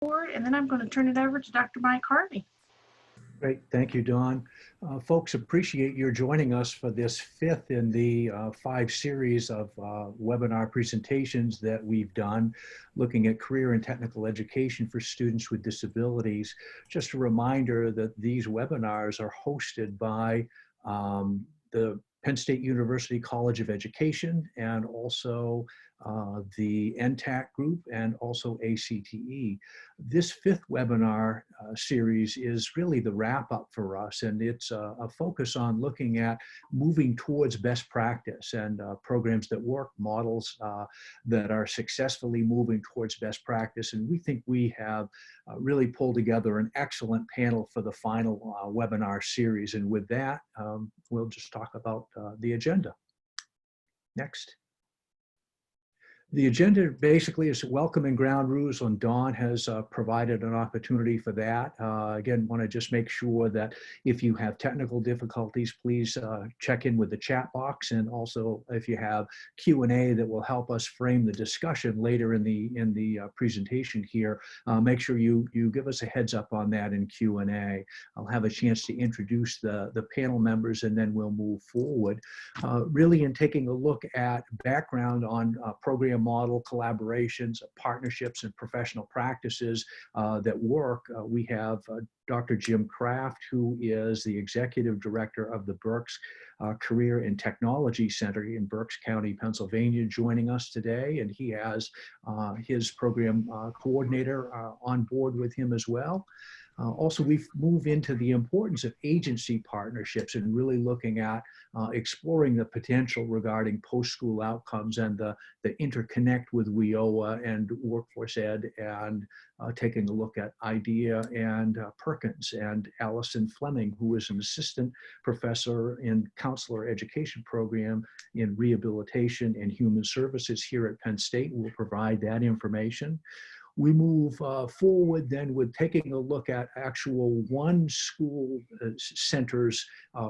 board, and then I'm going to turn it over to Dr. Mike Harvey. Great, thank you, Dawn. Folks, appreciate your joining us for this fifth in the 5 series of webinar presentations that we've done, looking at career and technical education for students with disabilities. Just a reminder that these webinars are hosted by the Penn State University College of Education and also the NTACT group and also ACTE. This 5th webinar series is really the wrap up for us, and it's a focus on looking at moving towards best practice and programs that work, models that are successfully moving towards best practice. And we think we have really pulled together an excellent panel for the final webinar series. And with that, we'll just talk about the agenda. Next. The agenda basically is welcoming ground rules, and Dawn has provided an opportunity for that. Again, want to just make sure that if you have technical difficulties, please check in with the chat box, and also if you have Q&A that will help us frame the discussion later in the presentation here, make sure you give us a heads up on that in Q&A. I'll have a chance to introduce the panel members, and then we'll move forward. Really in taking a look at background on program model collaborations, partnerships, and professional practices that work. We have Dr. Jim Kraft, who is the Executive Director of the Berks Career and Technology Center in Berks County, Pennsylvania, joining us today. And he has his program coordinator on board with him as well. Also, we've moved into the importance of agency partnerships and really looking at exploring the potential regarding post-school outcomes and the interconnect with WIOA and Workforce Ed, and taking a look at IDEA and Perkins, and Allison Fleming, who is an assistant professor in counselor education program in rehabilitation and human services here at Penn State, will provide that information. We move forward then with taking a look at actual one school center's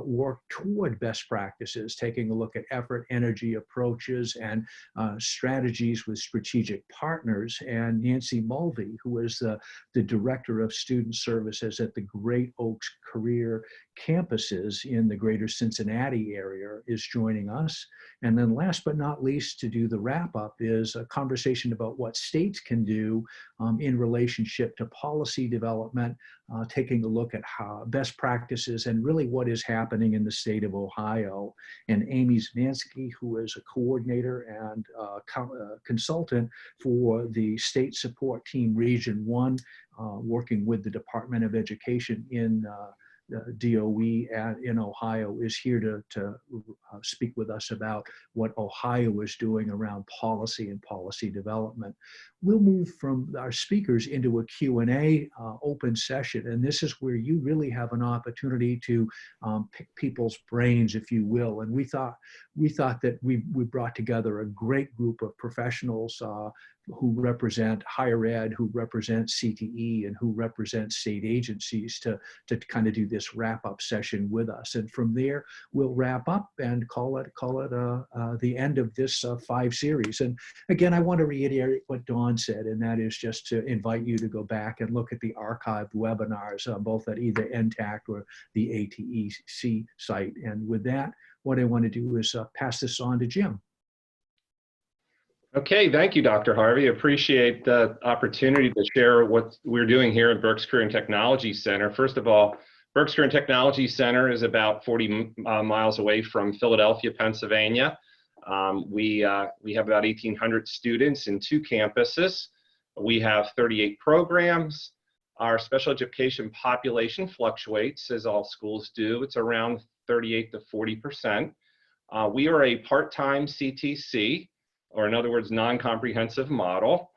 work toward best practices, taking a look at effort, energy, approaches, and strategies with strategic partners. And Nancy Mulvey, who is the Director of Student Services at the Great Oaks Career Campuses in the greater Cincinnati area, is joining us. And then last but not least, to do the wrap up is a conversation about what states can do in relationship to policy development, taking a look at how best practices and really what is happening in the state of Ohio. And Amy Zmansky, who is a coordinator and consultant for the State Support Team Region 1, working with the Department of Education in DOE in Ohio, is here to speak with us about what Ohio is doing around policy and policy development. We'll move from our speakers into a Q&A open session, and this is where you really have an opportunity to pick people's brains, if you will. And we thought that we brought together a great group of professionals who represent higher ed, who represent CTE, and who represent state agencies to kind of do this wrap-up session with us. And from there, we'll wrap up and call it the end of this 5 series. And again, I want to reiterate what Dawn said, and that is just to invite you to go back and look at the archived webinars, both at either NTACT or the ATEC site. And with that, what I want to do is pass this on to Jim. Okay, thank you, Dr. Harvey. Appreciate the opportunity to share what we're doing here at Berks Career and Technology Center. First of all, Berks Career and Technology Center is about 40 miles away from Philadelphia, Pennsylvania. We have about 1,800 students in 2 campuses. We have 38 programs. Our special education population fluctuates, as all schools do. It's around 38 to 40%. We are a part-time CTC, or in other words, non-comprehensive model.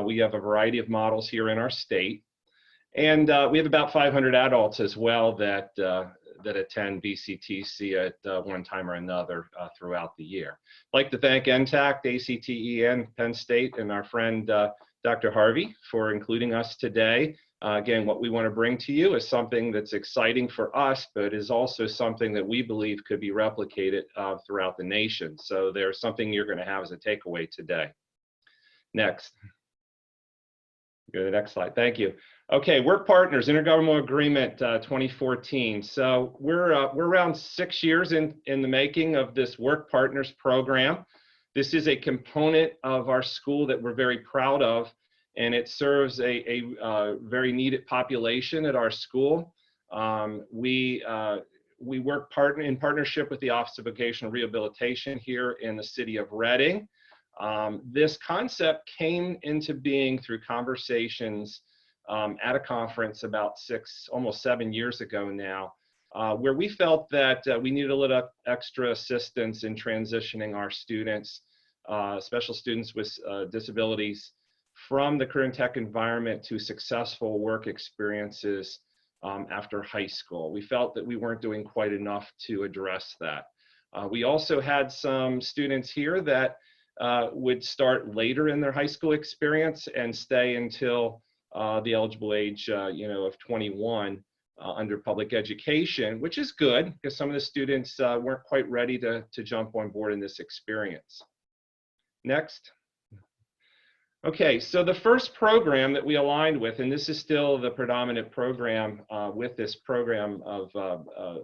We have a variety of models here in our state. And we have about 500 adults as well that attend BCTC at one time or another throughout the year. I'd like to thank NTACT, ACTE, and Penn State, and our friend Dr. Harvey for including us today. Again, what we want to bring to you is something that's exciting for us, but is also something that we believe could be replicated throughout the nation. So there's something you're going to have as a takeaway today. Next. Go to the next slide. Thank you. Okay, Work Partners Intergovernmental Agreement 2014. So we're around 6 years in the making of this Work Partners program. This is a component of our school that we're very proud of, and it serves a very needed population at our school. We work in partnership with the Office of Vocational Rehabilitation here in the city of Reading. This concept came into being through conversations at a conference about almost 7 years ago now, where we felt that we needed a little extra assistance in transitioning our students, special students with disabilities, from the career and tech environment to successful work experiences after high school. We felt that we weren't doing quite enough to address that. We also had some students here that would start later in their high school experience and stay until the eligible age, of 21 under public education, which is good because some of the students weren't quite ready to jump on board in this experience. Next. Okay, so the first program that we aligned with, and this is still the predominant program with this program of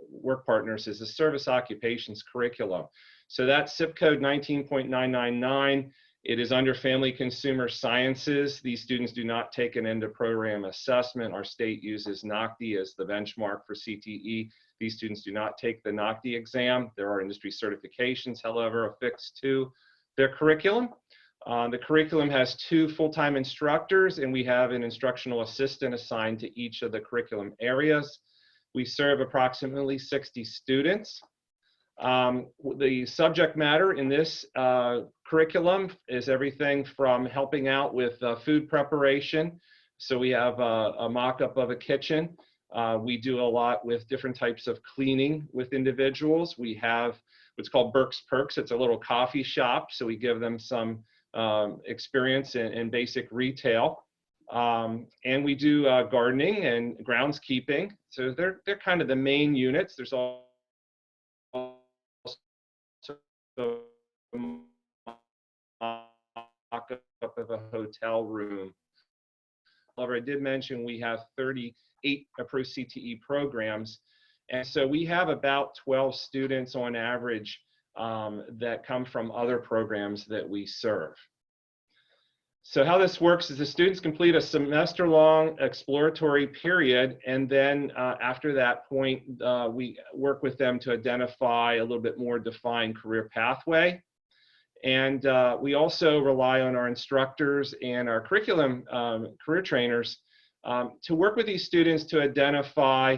Work Partners, is the Service Occupations Curriculum. So that's zip code 19.999. It is under Family Consumer Sciences. These students do not take an end-of-program assessment. Our state uses NACTE as the benchmark for CTE. These students do not take the NACTE exam. There are industry certifications, however, affixed to their curriculum. The curriculum has 2 full-time instructors, and we have an instructional assistant assigned to each of the curriculum areas. We serve approximately 60 students. The subject matter in this curriculum is everything from helping out with food preparation. So we have a mock-up of a kitchen. We do a lot with different types of cleaning with individuals. We have what's called Burke's Perks. It's a little coffee shop, so we give them some experience in basic retail. And we do gardening and groundskeeping. So they're kind of the main units. There's also a mock-up of a hotel room. However, I did mention we have 38 approved CTE programs. And so we have about 12 students on average that come from other programs that we serve. So how this works is the students complete a semester-long exploratory period, and then after that point, we work with them to identify a little bit more defined career pathway. And we also rely on our instructors and our curriculum career trainers to work with these students to identify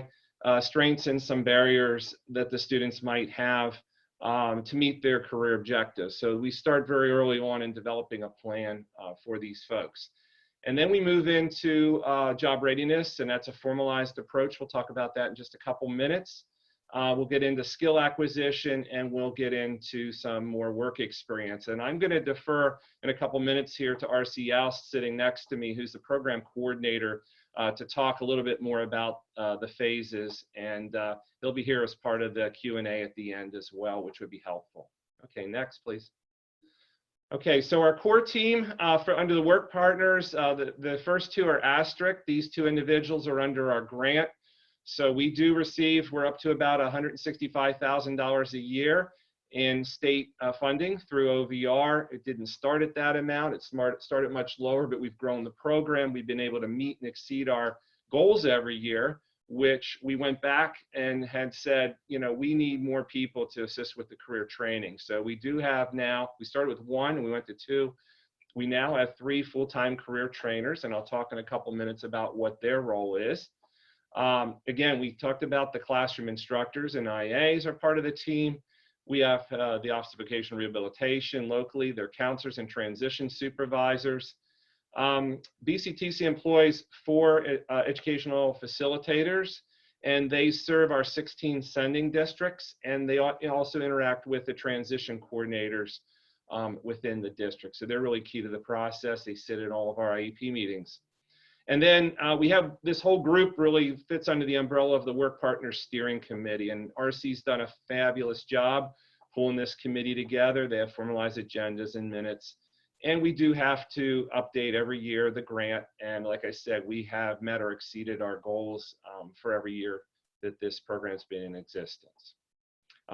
strengths and some barriers that the students might have to meet their career objectives. So we start very early on in developing a plan for these folks. And then we move into job readiness, and that's a formalized approach. We'll talk about that in just a couple minutes. We'll get into skill acquisition, and we'll get into some more work experience. And I'm going to defer in a couple minutes here to R.C. Youst sitting next to me, who's the program coordinator, to talk a little bit more about the phases, and he'll be here as part of the Q&A at the end as well, which would be helpful. Okay, next, please. Okay, so our core team for under the Work Partners, the first 2 are asterisk. These 2 individuals are under our grant. So we do receive, we're up to about $165,000 a year in state funding through OVR. It didn't start at that amount. It started much lower, but we've grown the program. We've been able to meet and exceed our goals every year, which we went back and had said, we need more people to assist with the career training. So we do have now, we started with 1 and we went to 2. We now have 3 full-time career trainers, and I'll talk in a couple minutes about what their role is. Again, we talked about the classroom instructors and IAs are part of the team. We have the Office of Vocational Rehabilitation locally. They're counselors and transition supervisors. BCTC employs 4 educational facilitators, and they serve our 16 sending districts, and they also interact with the transition coordinators within the district. So they're really key to the process. They sit in all of our IEP meetings. And then we have this whole group really fits under the umbrella of the Work Partners Steering Committee, and RC's done a fabulous job pulling this committee together. They have formalized agendas and minutes, And we do have to update every year the grant. And like I said, we have met or exceeded our goals for every year that this program has been in existence.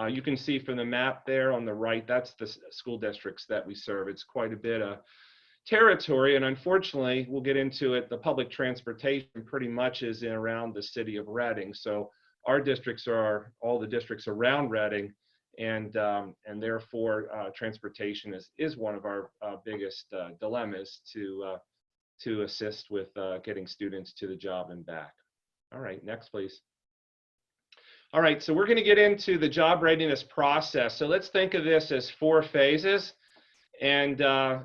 You can see from the map there on the right, that's the school districts that we serve. It's quite a bit of territory, and unfortunately, we'll get into it, the public transportation pretty much is in around the city of Reading. So our districts are all the districts around Reading, and therefore transportation is one of our biggest dilemmas to assist with getting students to the job and back. All right, next please. All right, so we're going to get into the job readiness process. So let's think of this as 4 phases. And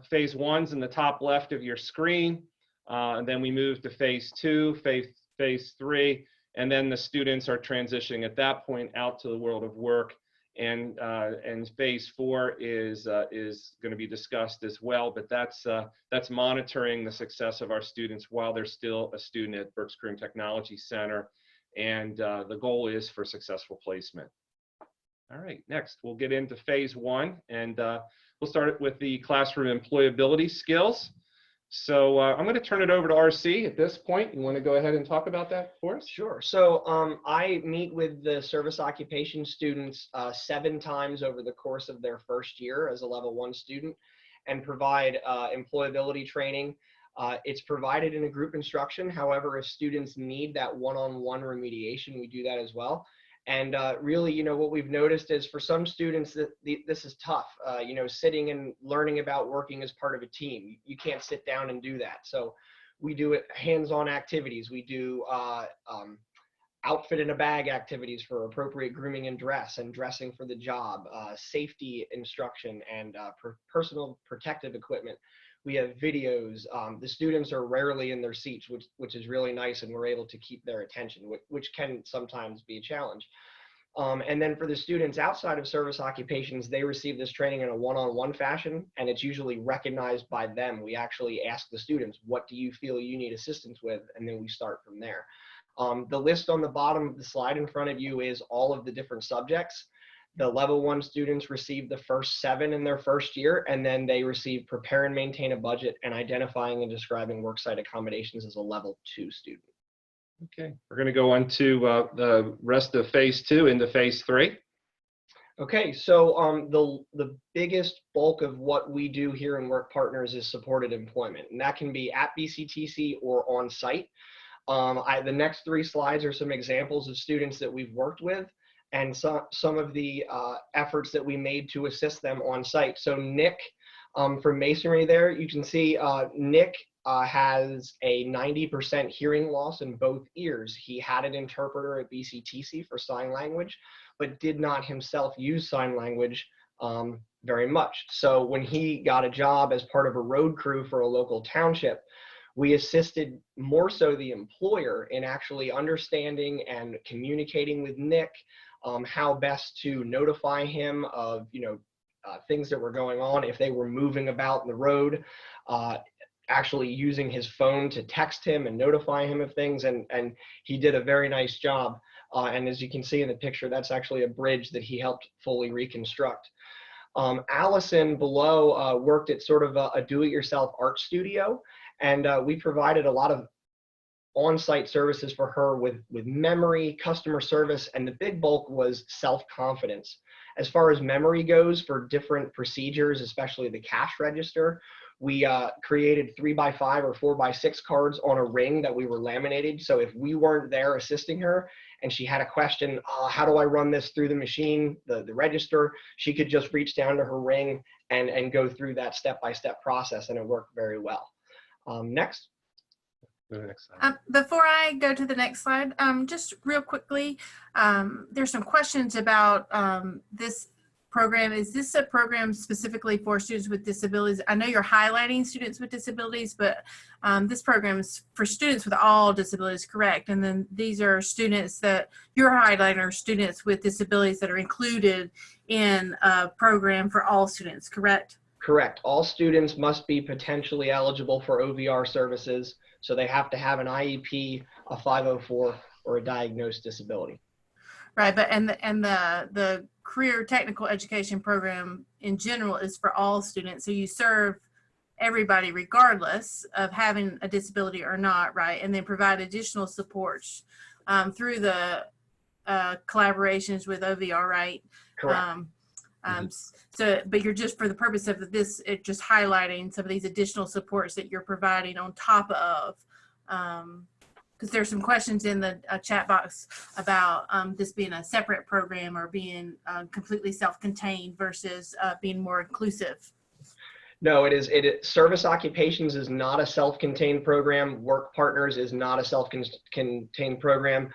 phase 1's in the top left of your screen. And then we move to phase 2, phase 3, and then the students are transitioning at that point out to the world of work. And phase 4 is going to be discussed as well, but that's monitoring the success of our students while they're still a student at Berks Career and Technology Center. And the goal is for successful placement. All right, next we'll get into phase 1, and we'll start with the classroom employability skills. So I'm going to turn it over to RC at this point. You want to go ahead and talk about that for us? Sure. So I meet with the service occupation students 7 times over the course of their first year as a level 1 student and provide employability training. It's provided in a group instruction. However, if students need that one-on-one remediation, we do that as well. And really, you know, what we've noticed is for some students that this is tough, you know, sitting and learning about working as part of a team. You can't sit down and do that. So we do it hands-on activities. We do outfit in a bag activities for appropriate grooming and dress and dressing for the job, safety instruction and personal protective equipment. We have videos. The students are rarely in their seats, which is really nice, and we're able to keep their attention, which can sometimes be a challenge. And then for the students outside of service occupations, they receive this training in a one-on-one fashion, and it's usually recognized by them. We actually ask the students, what do you feel you need assistance with? And then we start from there. The list on the bottom of the slide in front of you is all of the different subjects. The level 1 students receive the first 7 in their first year, and then they receive prepare and maintain a budget and identifying and describing worksite accommodations as a level 2 student. Okay, we're going to go on to the rest of phase 2 into phase 3. Okay, so the biggest bulk of what we do here in Work Partners is supported employment, and that can be at BCTC or on site. The next 3 slides are some examples of students that we've worked with and some of the efforts that we made to assist them on site. So Nick from masonry there, you can see Nick has a 90% hearing loss in both ears. He had an interpreter at BCTC for sign language, but did not himself use sign language very much. So when he got a job as part of a road crew for a local township, we assisted more so the employer in actually understanding and communicating with Nick how best to notify him of, you know, things that were going on if they were moving about the road, actually using his phone to text him and notify him of things, and he did a very nice job. And as you can see in the picture, that's actually a bridge that he helped fully reconstruct. Allison below worked at sort of a do-it-yourself art studio, and we provided a lot of on-site services for her with memory, customer service, and the big bulk was self-confidence. As far as memory goes for different procedures, especially the cash register, we created 3x5 or 4x6 cards on a ring that we were laminated. So if we weren't there assisting her and she had a question, how do I run this through the machine, the register, she could just reach down to her ring and go through that step-by-step process, and it worked very well. Next. Go to the next slide. Before I go to the next slide, just real quickly, there's some questions about this program. Is this a program specifically for students with disabilities? I know you're highlighting students with disabilities, but this program is for students with all disabilities, correct? And then these are students that you're highlighting are students with disabilities that are included in a program for all students, correct? Correct. All students must be potentially eligible for OVR services. So they have to have an IEP, a 504, or a diagnosed disability. Right, but and the career technical education program in general is for all students. So you serve everybody regardless of having a disability or not, right? And then provide additional supports through the collaborations with OVR, right? Correct. So, but you're just, for the purpose of this, it just highlighting some of these additional supports that you're providing on top of, because there's some questions in the chat box about this being a separate program or being completely self-contained versus being more inclusive. No, it is. Service occupations is not a self-contained program. Work partners is not a self-contained program.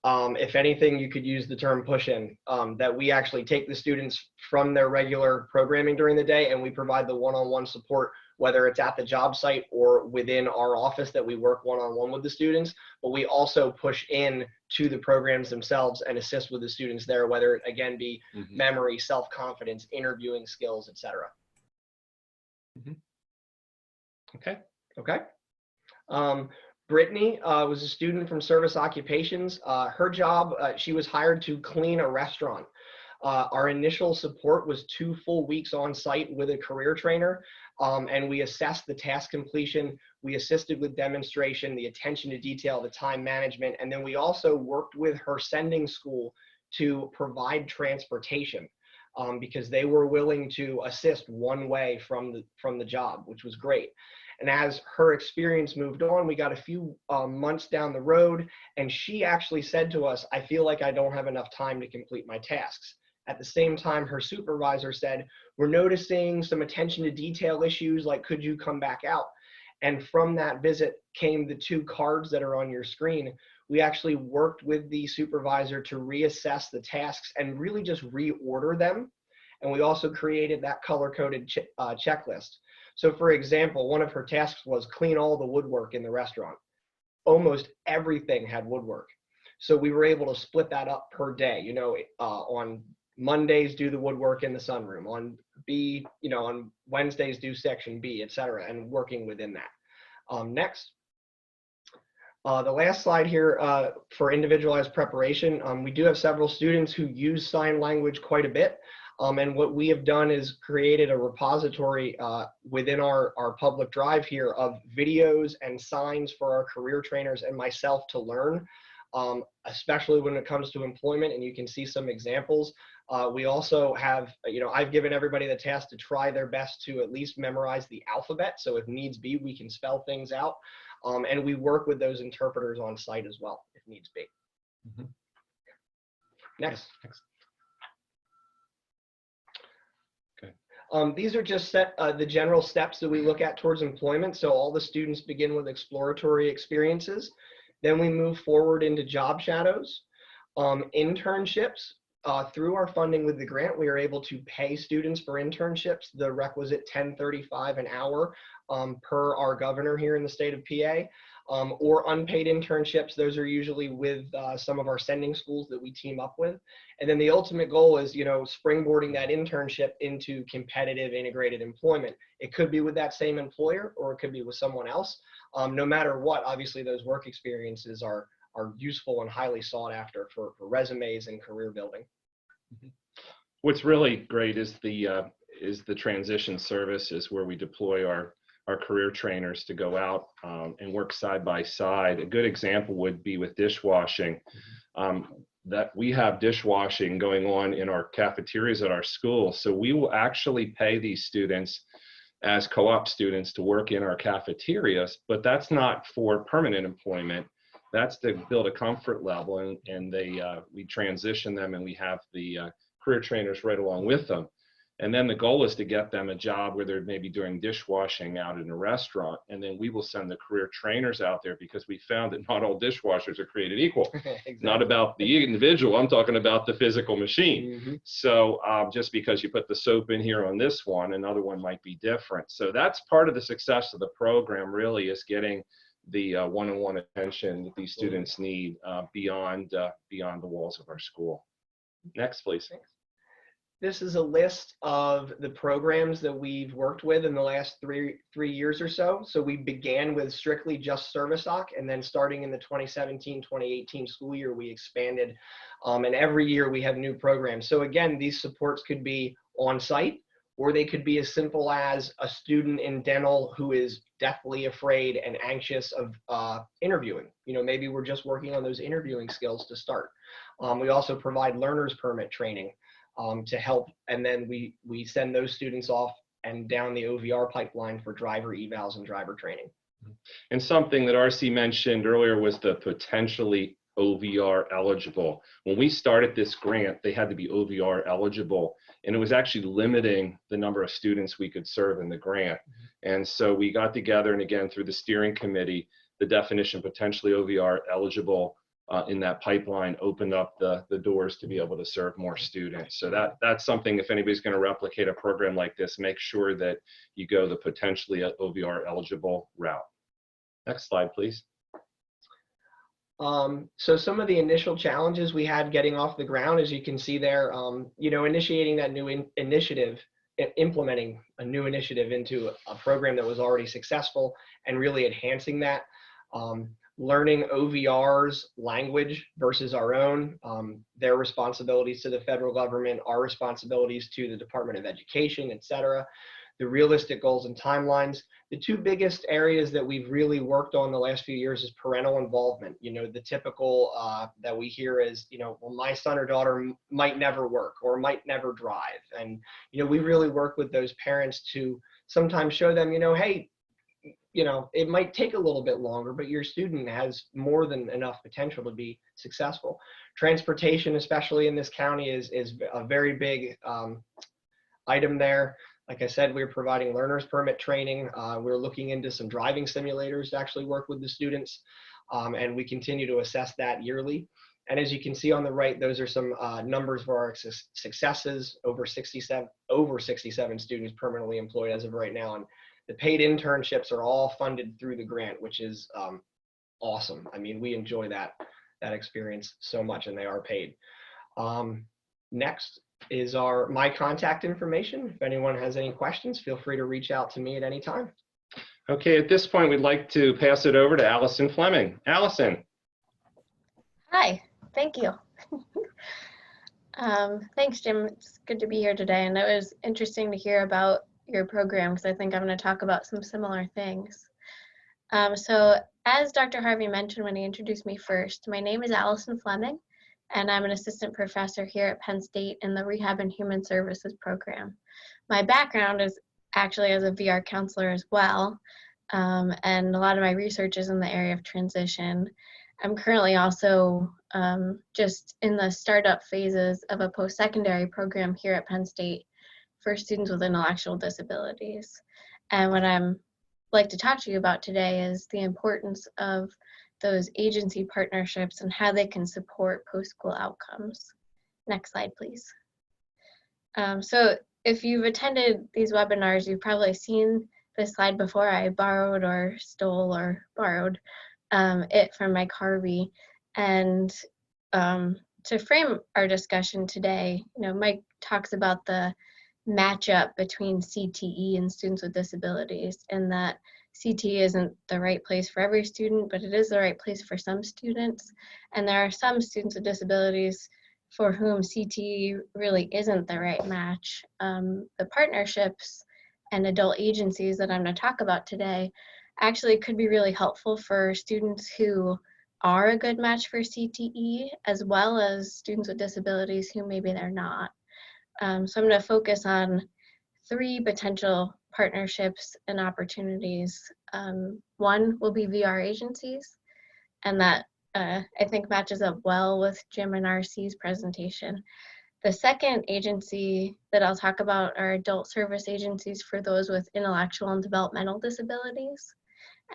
If anything, you could use the term push-in, that we actually take the students from their regular programming during the day and we provide the one-on-one support, whether it's at the job site or within our office that we work one-on-one with the students, but we also push in to the programs themselves and assist with the students there, whether it again be memory, self-confidence, interviewing skills, etc. Okay. Okay. Brittany was a student from Service Occupations. Her job, she was hired to clean a restaurant. Our initial support was 2 full weeks on site with a career trainer, and we assessed the task completion. We assisted with demonstration, the attention to detail, the time management, and then we also worked with her sending school to provide transportation. Because they were willing to assist one way from the job, which was great. And as her experience moved on, we got a few months down the road, and she actually said to us, I feel like I don't have enough time to complete my tasks. At the same time, her supervisor said, we're noticing some attention to detail issues, like could you come back out? And from that visit came the 2 cards that are on your screen. We actually worked with the supervisor to reassess the tasks and really just reorder them. And we also created that color-coded checklist. So for example, one of her tasks was clean all the woodwork in the restaurant. Almost everything had woodwork. So we were able to split that up per day. You know, on Mondays, do the woodwork in the sunroom. On on Wednesdays, do section B, etc., and working within that. Next. The last slide here for individualized preparation, we do have several students who use sign language quite a bit. And what we have done is created a repository within our public drive here of videos and signs for our career trainers and myself to learn, especially when it comes to employment, and you can see some examples. We also have, I've given everybody the task to try their best to at least memorize the alphabet. So if needs be, we can spell things out. And we work with those interpreters on site as well, if needs be. Next. Okay. These are just the general steps that we look at towards employment. So all the students begin with exploratory experiences. Then we move forward into job shadows, internships. Through our funding with the grant, we are able to pay students for internships, the requisite $10.35 an hour per our governor here in the state of PA, or unpaid internships. Those are usually with some of our sending schools that we team up with. And then the ultimate goal is, springboarding that internship into competitive integrated employment. It could be with that same employer, or it could be with someone else. No matter what, obviously those work experiences are useful and highly sought after for resumes and career building. What's really great is the transition services where we deploy our career trainers to go out and work side by side. A good example would be with dishwashing. That we have dishwashing going on in our cafeterias at our school. So we will actually pay these students as co-op students to work in our cafeterias, but that's not for permanent employment. That's to build a comfort level, and we transition them, and we have the career trainers right along with them. And then the goal is to get them a job where they're maybe doing dishwashing out in a restaurant, and then we will send the career trainers out there, because we found that not all dishwashers are created equal. Exactly. Not about the individual, I'm talking about the physical machine. So just because you put the soap in here on this one, another one might be different. So that's part of the success of the program, really, is getting the one-on-one attention that these students need beyond the walls of our school. Next, please. This is a list of the programs that we've worked with in the last three years or so. So we began with strictly just Service Oc, and then starting in the 2017-2018 school year, we expanded, and every year we have new programs. So again, these supports could be on site, or they could be as simple as a student in dental who is deathly afraid and anxious of interviewing. You know, maybe we're just working on those interviewing skills to start. We also provide learner's permit training to help, and then we send those students off and down the OVR pipeline for driver evals and driver training. And something that RC mentioned earlier was the potentially OVR eligible. When we started this grant, they had to be OVR eligible, and it was actually limiting the number of students we could serve in the grant. And so we got together, and again, through the steering committee, the definition potentially OVR eligible in that pipeline opened up the doors to be able to serve more students. So that's something, if anybody's going to replicate a program like this, make sure that you go the potentially OVR eligible route. Next slide, please. So some of the initial challenges we had getting off the ground, as you can see there, you know, initiating that new initiative, implementing a new initiative into a program that was already successful and really enhancing that, learning OVR's language versus our own, their responsibilities to the federal government, our responsibilities to the Department of Education, et cetera, the realistic goals and timelines. The two biggest areas that we've really worked on the last few years is parental involvement. You know, the typical that we hear is, you know, well, my son or daughter might never work or might never drive. And, you know, we really work with those parents to sometimes show them, you know, hey, you know, it might take a little bit longer, but your student has more than enough potential to be successful. Transportation, especially in this county, is a very big item there. Like I said, we're providing learner's permit training. We're looking into some driving simulators to actually work with the students, and we continue to assess that yearly. And as you can see on the right, those are some numbers for our successes. Over 67 students permanently employed as of right now, and the paid internships are all funded through the grant, which is awesome. I mean, we enjoy that experience so much, and they are paid. Next is my contact information. If anyone has any questions, feel free to reach out to me at any time. Okay, at this point, we'd like to pass it over to Allison Fleming. Allison. Hi, thank you. Thanks, Jim. It's good to be here today, and it was interesting to hear about your program because I think I'm going to talk about some similar things. So as Dr. Harvey mentioned when he introduced me first, my name is Allison Fleming, and I'm an assistant professor here at Penn State in the Rehab and Human Services program. My background is actually as a VR counselor as well, and a lot of my research is in the area of transition. I'm currently also just in the startup phases of a post-secondary program here at Penn State for students with intellectual disabilities. And what I'm like to talk to you about today is the importance of those agency partnerships and how they can support post-school outcomes. Next slide, please. So if you've attended these webinars, you've probably seen this slide before. I borrowed or stole or borrowed it from Mike Harvey. And to frame our discussion today, you know, Mike talks about the matchup between CTE and students with disabilities, and that CTE isn't the right place for every student, but it is the right place for some students. And there are some students with disabilities for whom CTE really isn't the right match. The partnerships and adult agencies that I'm going to talk about today actually could be really helpful for students who are a good match for CTE, as well as students with disabilities who maybe they're not. So I'm going to focus on 3 potential partnerships and opportunities. One will be VR agencies, and that I think matches up well with Jim and RC's presentation. The second agency that I'll talk about are adult service agencies for those with intellectual and developmental disabilities.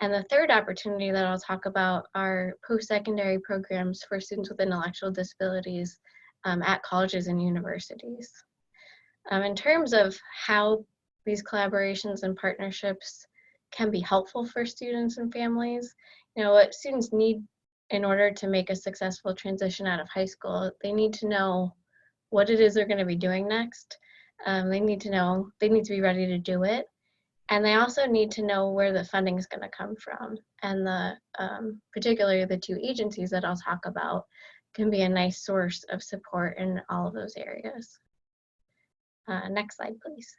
And the third opportunity that I'll talk about are post-secondary programs for students with intellectual disabilities at colleges and universities. In terms of how these collaborations and partnerships can be helpful for students and families, you know, what students need in order to make a successful transition out of high school, they need to know what it is they're going to be doing next. They need to be ready to do it. And they also need to know where the funding is going to come from. And particularly the 2 agencies that I'll talk about can be a nice source of support in all of those areas. Next slide, please.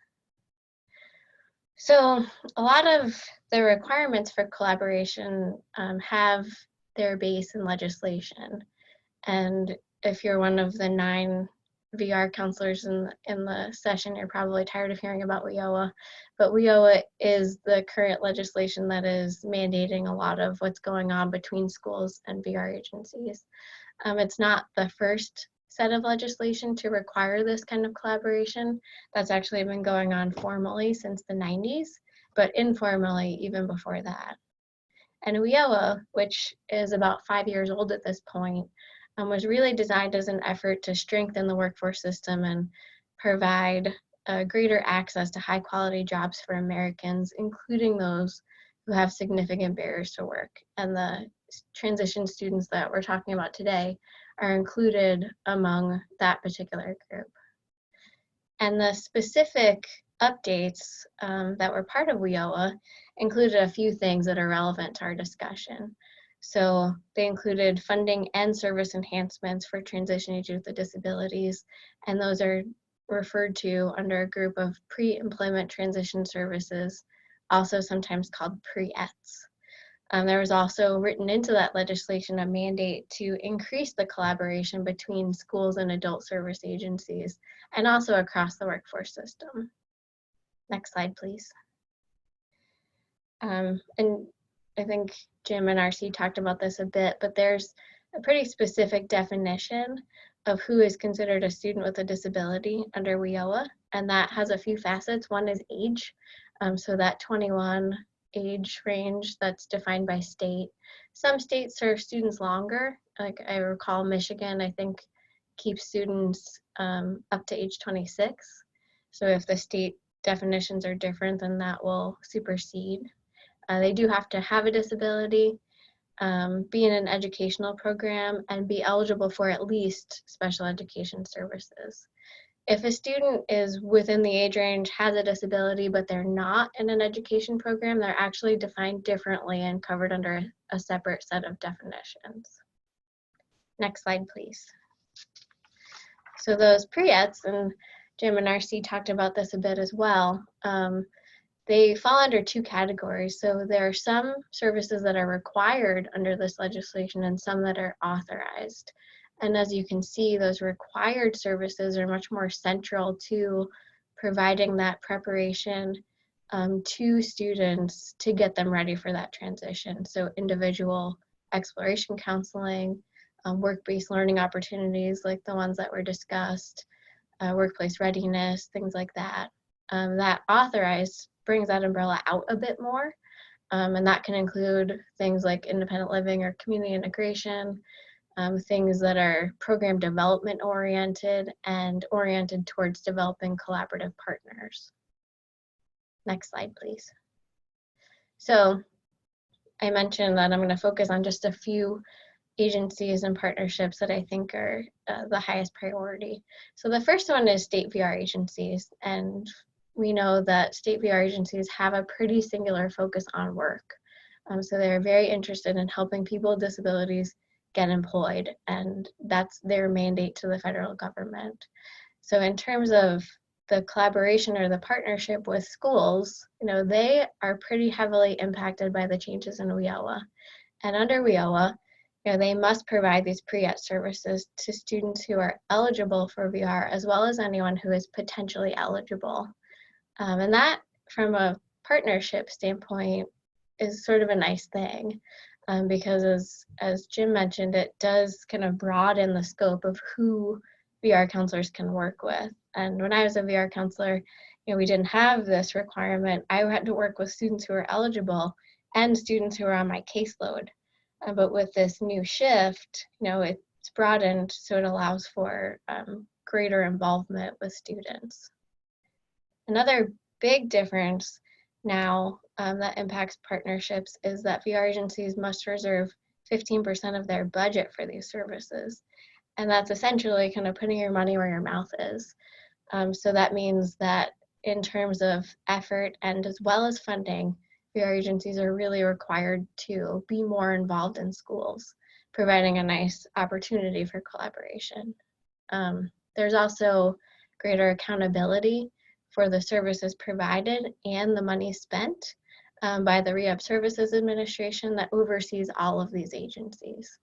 So a lot of the requirements for collaboration have their base in legislation. And if you're one of the 9 VR counselors in the session, you're probably tired of hearing about WIOA, but WIOA is the current legislation that is mandating a lot of what's going on between schools and VR agencies. It's not the first set of legislation to require this kind of collaboration. That's actually been going on formally since the 90s, but informally even before that. And WIOA, which is about 5 years old at this point, was really designed as an effort to strengthen the workforce system and provide greater access to high quality jobs for Americans, including those who have significant barriers to work. And the transition students that we're talking about today are included among that particular group. And the specific updates that were part of WIOA included a few things that are relevant to our discussion. So they included funding and service enhancements for transition age youth with disabilities, and those are referred to under a group of pre-employment transition services, also sometimes called pre-ETS. There was also written into that legislation a mandate to increase the collaboration between schools and adult service agencies, and also across the workforce system. Next slide, please. And I think Jim and RC talked about this a bit, but there's a pretty specific definition of who is considered a student with a disability under WIOA, and that has a few facets. One is age, so that 21 age range that's defined by state. Some states serve students longer, like I recall Michigan, I think, keeps students up to age 26. So if the state definitions are different, then that will supersede. They do have to have a disability, be in an educational program, and be eligible for at least special education services. If a student is within the age range, has a disability, but they're not in an education program, they're actually defined differently and covered under a separate set of definitions. Next slide, please. So those pre-ETs, and Jim and RC talked about this a bit as well, they fall under 2 categories. So there are some services that are required under this legislation and some that are authorized. And as you can see, those required services are much more central to providing that preparation to students to get them ready for that transition. So individual exploration counseling, work-based learning opportunities like the ones that were discussed, workplace readiness, things like that. That authorized brings that umbrella out a bit more, and that can include things like independent living or community integration, things that are program development oriented and oriented towards developing collaborative partners. Next slide, please. So I mentioned that I'm going to focus on just a few agencies and partnerships that I think are the highest priority. So the first one is state VR agencies, and we know that state VR agencies have a pretty singular focus on work. So they're very interested in helping people with disabilities get employed, and that's their mandate to the federal government. So in terms of the collaboration or the partnership with schools, they are pretty heavily impacted by the changes in WIOA. And under WIOA, they must provide these pre-ET services to students who are eligible for VR, as well as anyone who is potentially eligible. And that, from a partnership standpoint, is sort of a nice thing, because as Jim mentioned, it does kind of broaden the scope of who VR counselors can work with. And when I was a VR counselor, we didn't have this requirement. I had to work with students who were eligible and students who were on my caseload. But with this new shift, it's broadened, so it allows for greater involvement with students. Another big difference now that impacts partnerships is that VR agencies must reserve 15% of their budget for these services. And that's essentially kind of putting your money where your mouth is. So that means that in terms of effort and as well as funding, VR agencies are really required to be more involved in schools, providing a nice opportunity for collaboration. There's also greater accountability for the services provided and the money spent by the Rehab Services Administration that oversees all of these agencies.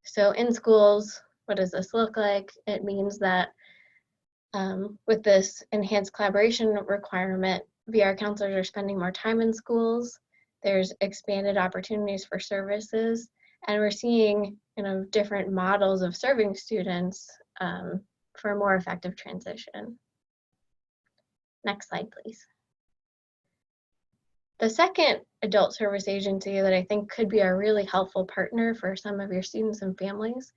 So in schools, what does this look like? It means that with this enhanced collaboration requirement, VR counselors are spending more time in schools. There's expanded opportunities for services, and we're seeing different models of serving students for a more effective transition. Next slide, please. The second adult service agency that I think could be a really helpful partner for some of your students and families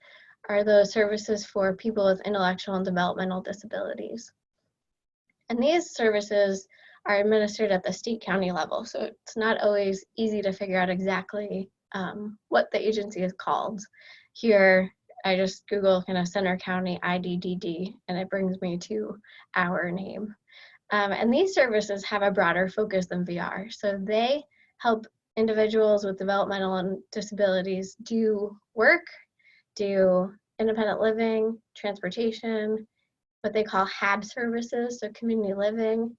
are the services for people with intellectual and developmental disabilities. And these services are administered at the state county level, so it's not always easy to figure out exactly what the agency is called. Here, I just Google Center County IDDD, and it brings me to our name. And these services have a broader focus than VR. So they help individuals with developmental and disabilities do work, do independent living, transportation, what they call HAB services, so community living,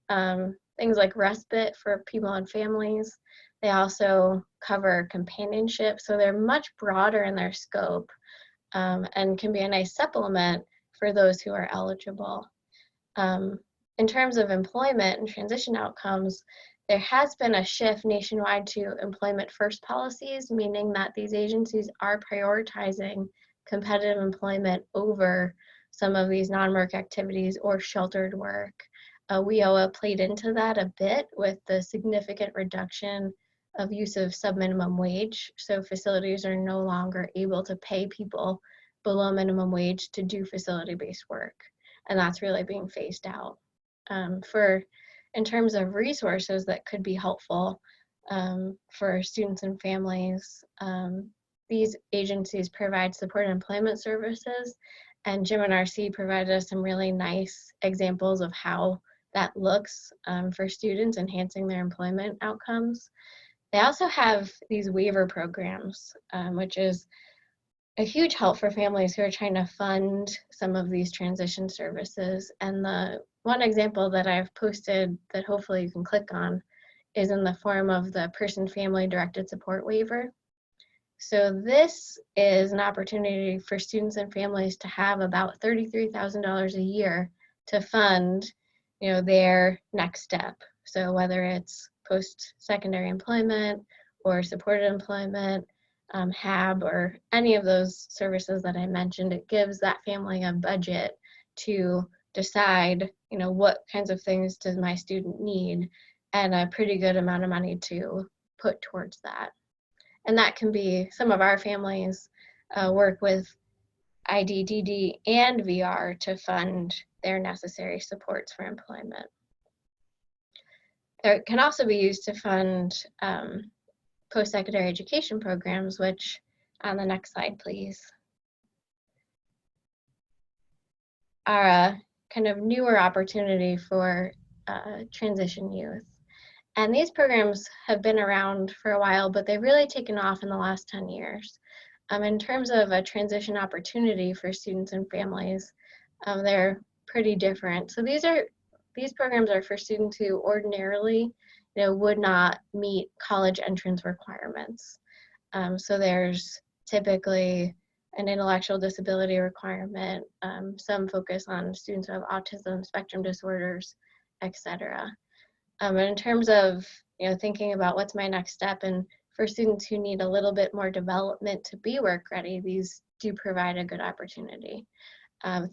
things like respite for people and families. They also cover companionship, so they're much broader in their scope and can be a nice supplement for those who are eligible. In terms of employment and transition outcomes, there has been a shift nationwide to employment first policies, meaning that these agencies are prioritizing competitive employment over some of these non-work activities or sheltered work. WIOA played into that a bit with the significant reduction of use of sub-minimum wage. So facilities are no longer able to pay people below minimum wage to do facility-based work. And that's really being phased out. In terms of resources that could be helpful for students and families, these agencies provide supported employment services, and Jim and RC provided us some really nice examples of how that looks for students enhancing their employment outcomes. They also have these waiver programs, which is a huge help for families who are trying to fund some of these transition services. And the one example that I've posted that hopefully you can click on is in the form of the person-family directed support waiver. So this is an opportunity for students and families to have about $33,000 a year to fund, their next step. So whether it's post-secondary employment or supported employment, HAB, or any of those services that I mentioned, it gives that family a budget to decide, what kinds of things does my student need, and a pretty good amount of money to put towards that. And that can be, some of our families work with IDDD and VR to fund their necessary supports for employment. It can also be used to fund post-secondary education programs, which on the next slide, please, are a kind of newer opportunity for transition youth. And these programs have been around for a while, but they've really taken off in the last 10 years. In terms of a transition opportunity for students and families, they're pretty different. So these programs are for students who ordinarily would not meet college entrance requirements. So there's typically an intellectual disability requirement, some focus on students who have autism, spectrum disorders, etc. And in terms of thinking about what's my next step, and for students who need a little bit more development to be work ready, these do provide a good opportunity.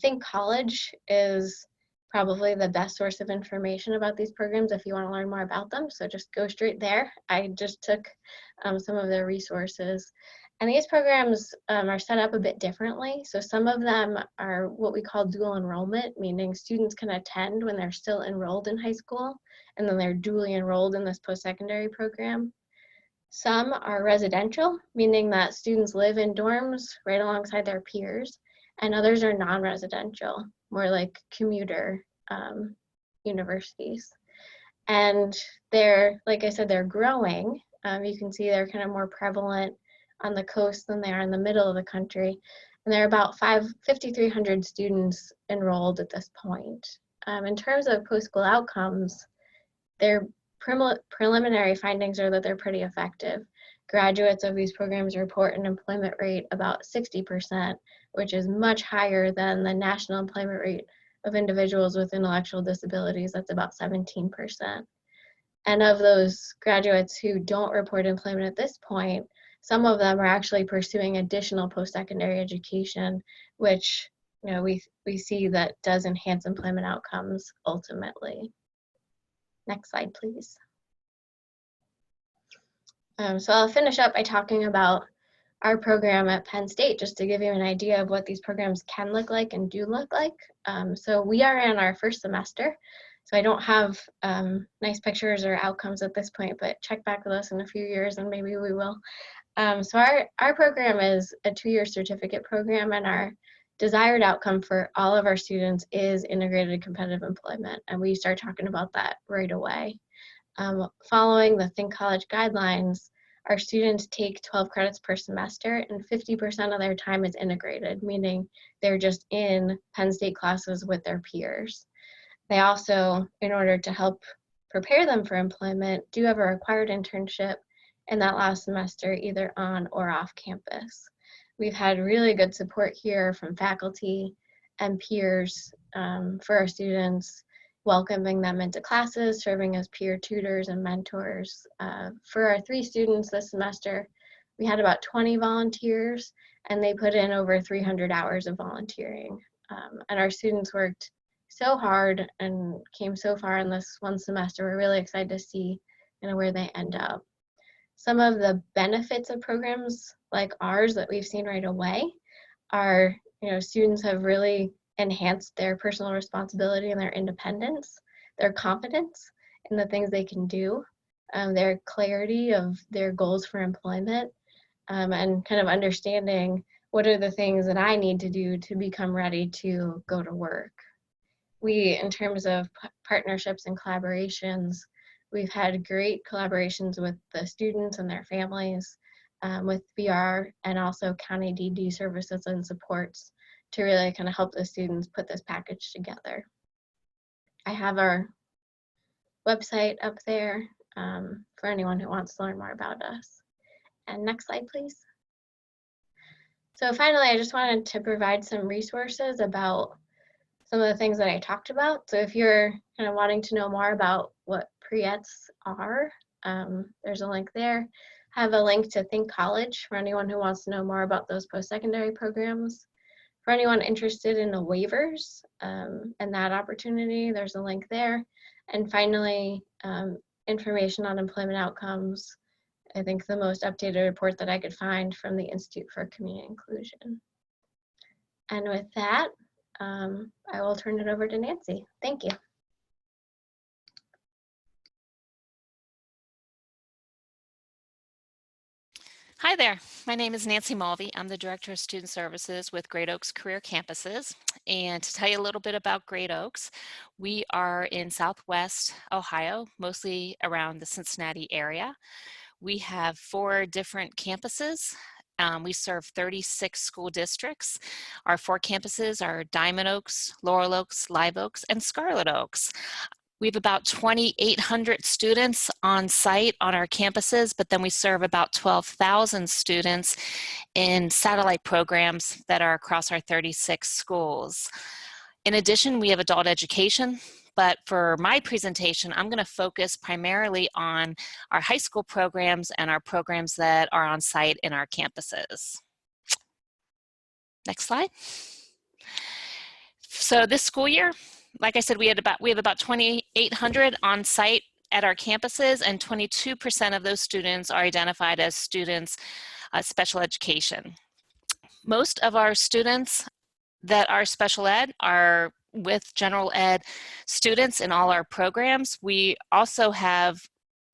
Think College is probably the best source of information about these programs if you want to learn more about them. So just go straight there. I just took some of their resources. And these programs are set up a bit differently. So some of them are what we call dual enrollment, meaning students can attend when they're still enrolled in high school, and then they're dually enrolled in this post-secondary program. Some are residential, meaning that students live in dorms right alongside their peers, and others are non-residential, more like commuter universities. And they're, like I said, they're growing. You can see they're kind of more prevalent on the coast than they are in the middle of the country. And there are about 5,300 students enrolled at this point. In terms of post-school outcomes, their preliminary findings are that they're pretty effective. Graduates of these programs report an employment rate about 60%, which is much higher than the national employment rate of individuals with intellectual disabilities. That's about 17%. And of those graduates who don't report employment at this point, some of them are actually pursuing additional post-secondary education, which we see that does enhance employment outcomes ultimately. Next slide, please. So I'll finish up by talking about our program at Penn State, just to give you an idea of what these programs can look like and do look like. So we are in our first semester, so I don't have nice pictures or outcomes at this point, but check back with us in a few years and maybe we will. So our program is a 2-year certificate program, and our desired outcome for all of our students is integrated competitive employment, and we start talking about that right away. Following the Think College guidelines, our students take 12 credits per semester, and 50% of their time is integrated, meaning they're just in Penn State classes with their peers. They also, in order to help prepare them for employment, do have a required internship in that last semester, either on or off campus. We've had really good support here from faculty and peers for our students, welcoming them into classes, serving as peer tutors and mentors. For our 3 students this semester, we had about 20 volunteers, and they put in over 300 hours of volunteering. And our students worked so hard and came so far in this one semester. We're really excited to see where they end up. Some of the benefits of programs like ours that we've seen right away are, students have really enhanced their personal responsibility and their independence, their confidence in the things they can do, their clarity of their goals for employment, and kind of understanding what are the things that I need to do to become ready to go to work. We, in terms of partnerships and collaborations, we've had great collaborations with the students and their families, with VR and also county DD services and supports to really kind of help the students put this package together. I have our website up there for anyone who wants to learn more about us. And next slide, please. So finally, I just wanted to provide some resources about some of the things that I talked about. So if you're kind of wanting to know more about what pre-ETs are, there's a link there. I have a link to Think College for anyone who wants to know more about those post-secondary programs. For anyone interested in the waivers and that opportunity, there's a link there. And finally, information on employment outcomes. I think the most updated report that I could find from the Institute for Community Inclusion. And with that, I will turn it over to Nancy. Thank you. Hi there, my name is Nancy Mulvey. I'm the Director of Student Services with Great Oaks Career Campuses. And to tell you a little bit about Great Oaks, we are in Southwest Ohio, mostly around the Cincinnati area. We have 4 different campuses. We serve 36 school districts. Our 4 campuses are Diamond Oaks, Laurel Oaks, Live Oaks, and Scarlet Oaks. We have about 2,800 students on site on our campuses, but then we serve about 12,000 students in satellite programs that are across our 36 schools. In addition, we have adult education, but for my presentation, I'm going to focus primarily on our high school programs and our programs that are on site in our campuses. Next slide. So this school year, like I said, we have about 2,800 on site at our campuses, and 22% of those students are identified as students special education. Most of our students that are special ed are with general ed students in all our programs. We also have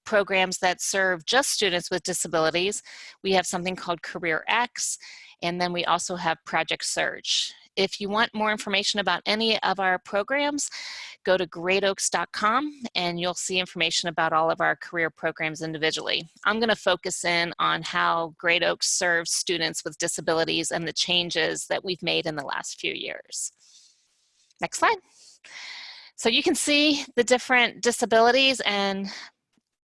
programs that serve just students with disabilities. We have something called Career X, and then we also have Project Surge. If you want more information about any of our programs, go to greatoaks.com and you'll see information about all of our career programs individually. I'm going to focus in on how Great Oaks serves students with disabilities and the changes that we've made in the last few years. Next slide. So you can see the different disabilities, and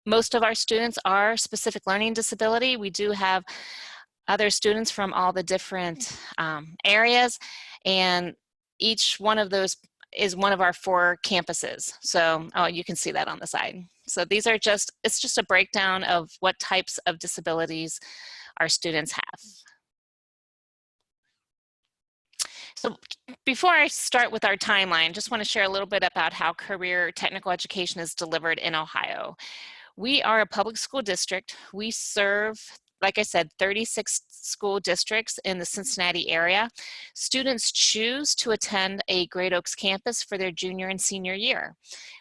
most of our students are specific learning disability. We do have other students from all the different areas, and each one of those is one of our 4 campuses. So you can see that on the side. So these are it's just a breakdown of what types of disabilities our students have. So before I start with our timeline, just want to share a little bit about how career technical education is delivered in Ohio. We are a public school district. We serve, like I said, 36 school districts in the Cincinnati area. Students choose to attend a Great Oaks campus for their junior and senior year.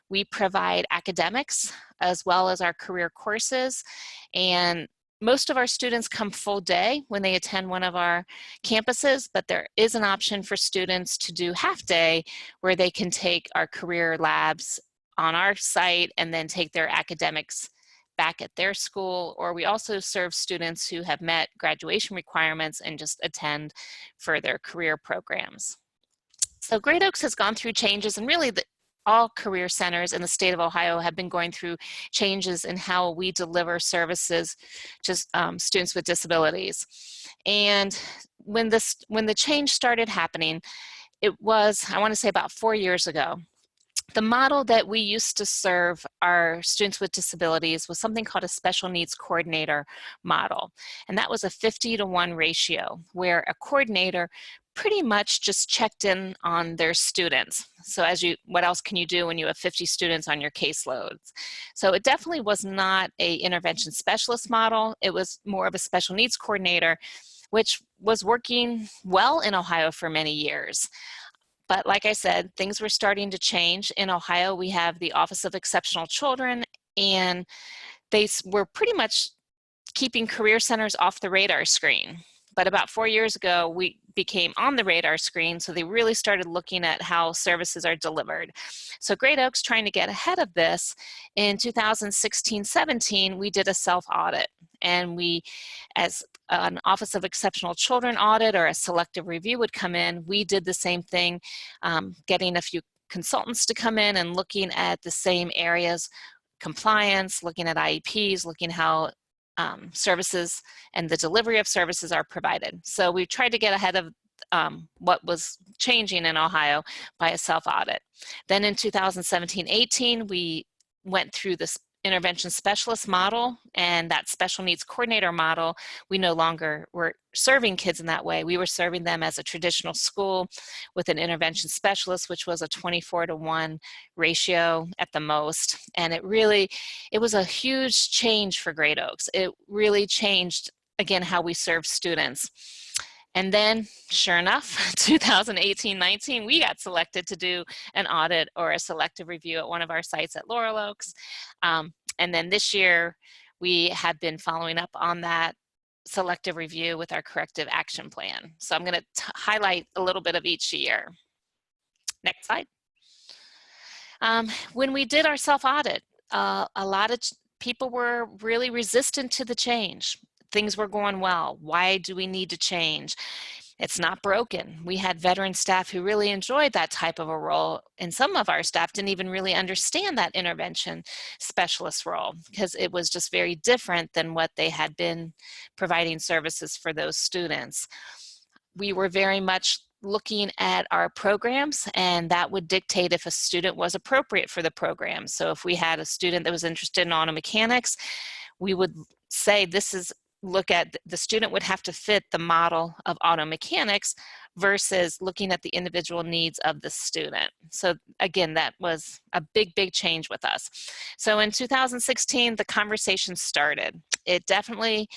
We provide academics as well as our career courses, and most of our students come full day when they attend one of our campuses, but there is an option for students to do half day where they can take our career labs on our site and then take their academics back at their school. Or we also serve students who have met graduation requirements and just attend for their career programs. So Great Oaks has gone through changes, and really all career centers in the state of Ohio have been going through changes in how we deliver services to students with disabilities. And when the change started happening, it was, I want to say, about 4 years ago. The model that we used to serve our students with disabilities was something called a special needs coordinator model. And that was a 50-to-1 ratio, where a coordinator pretty much just checked in on their students. So what else can you do when you have 50 students on your caseloads? So it definitely was not an intervention specialist model. It was more of a special needs coordinator, which was working well in Ohio for many years. But like I said, things were starting to change. In Ohio, we have the Office of Exceptional Children, and they were pretty much keeping career centers off the radar screen. But about 4 years ago, we became on the radar screen, so they really started looking at how services are delivered. So Great Oaks, trying to get ahead of this, in 2016-17, we did a self-audit. And we, as an Office of Exceptional Children audit or a selective review would come in, we did the same thing, getting a few consultants to come in and looking at the same areas, compliance, looking at IEPs, looking how services and the delivery of services are provided. So we tried to get ahead of what was changing in Ohio by a self-audit. Then in 2017-18, we went through this intervention specialist model, and that special needs coordinator model. We no longer were serving kids in that way. We were serving them as a traditional school with an intervention specialist, which was a 24-to-1 ratio at the most. And it was a huge change for Great Oaks. It really changed, again, how we serve students. And then, sure enough, 2018-19, we got selected to do an audit or a selective review at one of our sites at Laurel Oaks. And then this year, we have been following up on that selective review with our corrective action plan. So I'm going to highlight a little bit of each year. Next slide. When we did our self-audit, a lot of people were really resistant to the change. Things were going well. Why do we need to change? It's not broken. We had veteran staff who really enjoyed that type of a role, and some of our staff didn't even really understand that intervention specialist role because it was just very different than what they had been providing services for those students. We were very much looking at our programs, and that would dictate if a student was appropriate for the program. So if we had a student that was interested in auto mechanics, we would say look at the student would have to fit the model of auto mechanics versus looking at the individual needs of the student. So again, that was a big, big change with us. So in 2016, the conversation started. It definitely,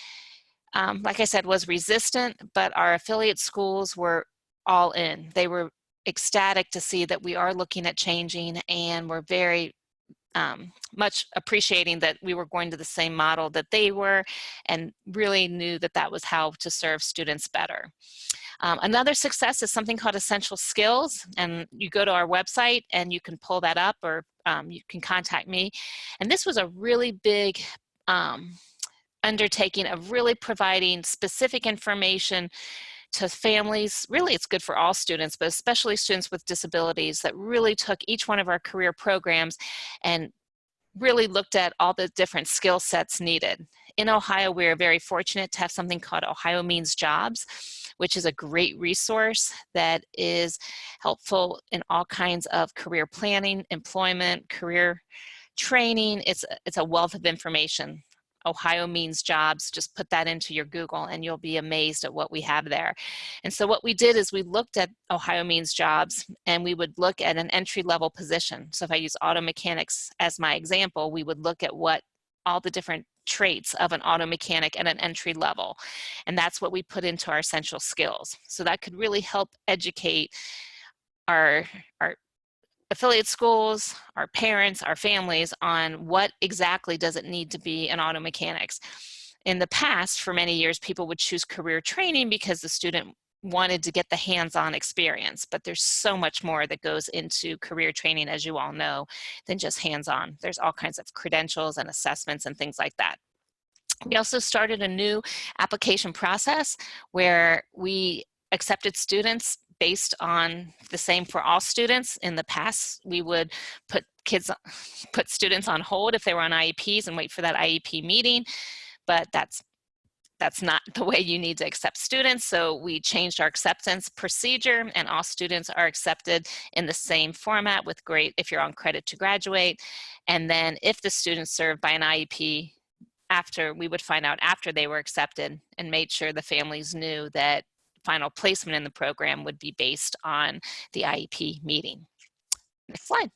like I said, was resistant, but our affiliate schools were all in. They were ecstatic to see that we are looking at changing, and were very much appreciating that we were going to the same model that they were, and really knew that that was how to serve students better. Another success is something called Essential Skills, and you go to our website and you can pull that up, or you can contact me. And this was a really big undertaking of really providing specific information to families. Really, it's good for all students, but especially students with disabilities, that really took each one of our career programs and really looked at all the different skill sets needed. In Ohio, we're very fortunate to have something called Ohio Means Jobs, which is a great resource that is helpful in all kinds of career planning, employment, career training. It's a wealth of information. Ohio Means Jobs, just put that into your Google and you'll be amazed at what we have there. And so what we did is we looked at Ohio Means Jobs, and we would look at an entry-level position. So if I use auto mechanics as my example, we would look at what all the different traits of an auto mechanic at an entry level. And that's what we put into our essential skills. So that could really help educate our affiliate schools, our parents, our families on what exactly does it need to be in auto mechanics. In the past, for many years, people would choose career training because the student wanted to get the hands-on experience, but there's so much more that goes into career training, as you all know, than just hands-on. There's all kinds of credentials and assessments and things like that. We also started a new application process where we accepted students based on the same for all students. In the past, we would put students on hold if they were on IEPs and wait for that IEP meeting, but that's not the way you need to accept students. So we changed our acceptance procedure, and all students are accepted in the same format with grade if you're on credit to graduate. And then if the students served by an IEP, we would find out after they were accepted and made sure the families knew that final placement in the program would be based on the IEP meeting. Next slide.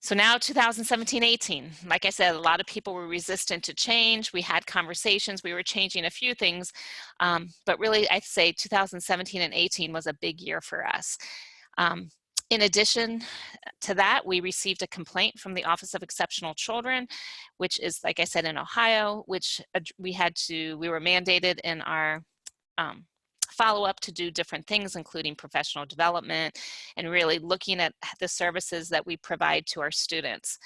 So now 2017-18, like I said, a lot of people were resistant to change. We had conversations, we were changing a few things, but really I'd say 2017 and 18 was a big year for us. In addition to that, we received a complaint from the Office of Exceptional Children, which is, like I said, in Ohio, which we were mandated in our follow-up to do different things, including professional development and really looking at the services that we provide to our students.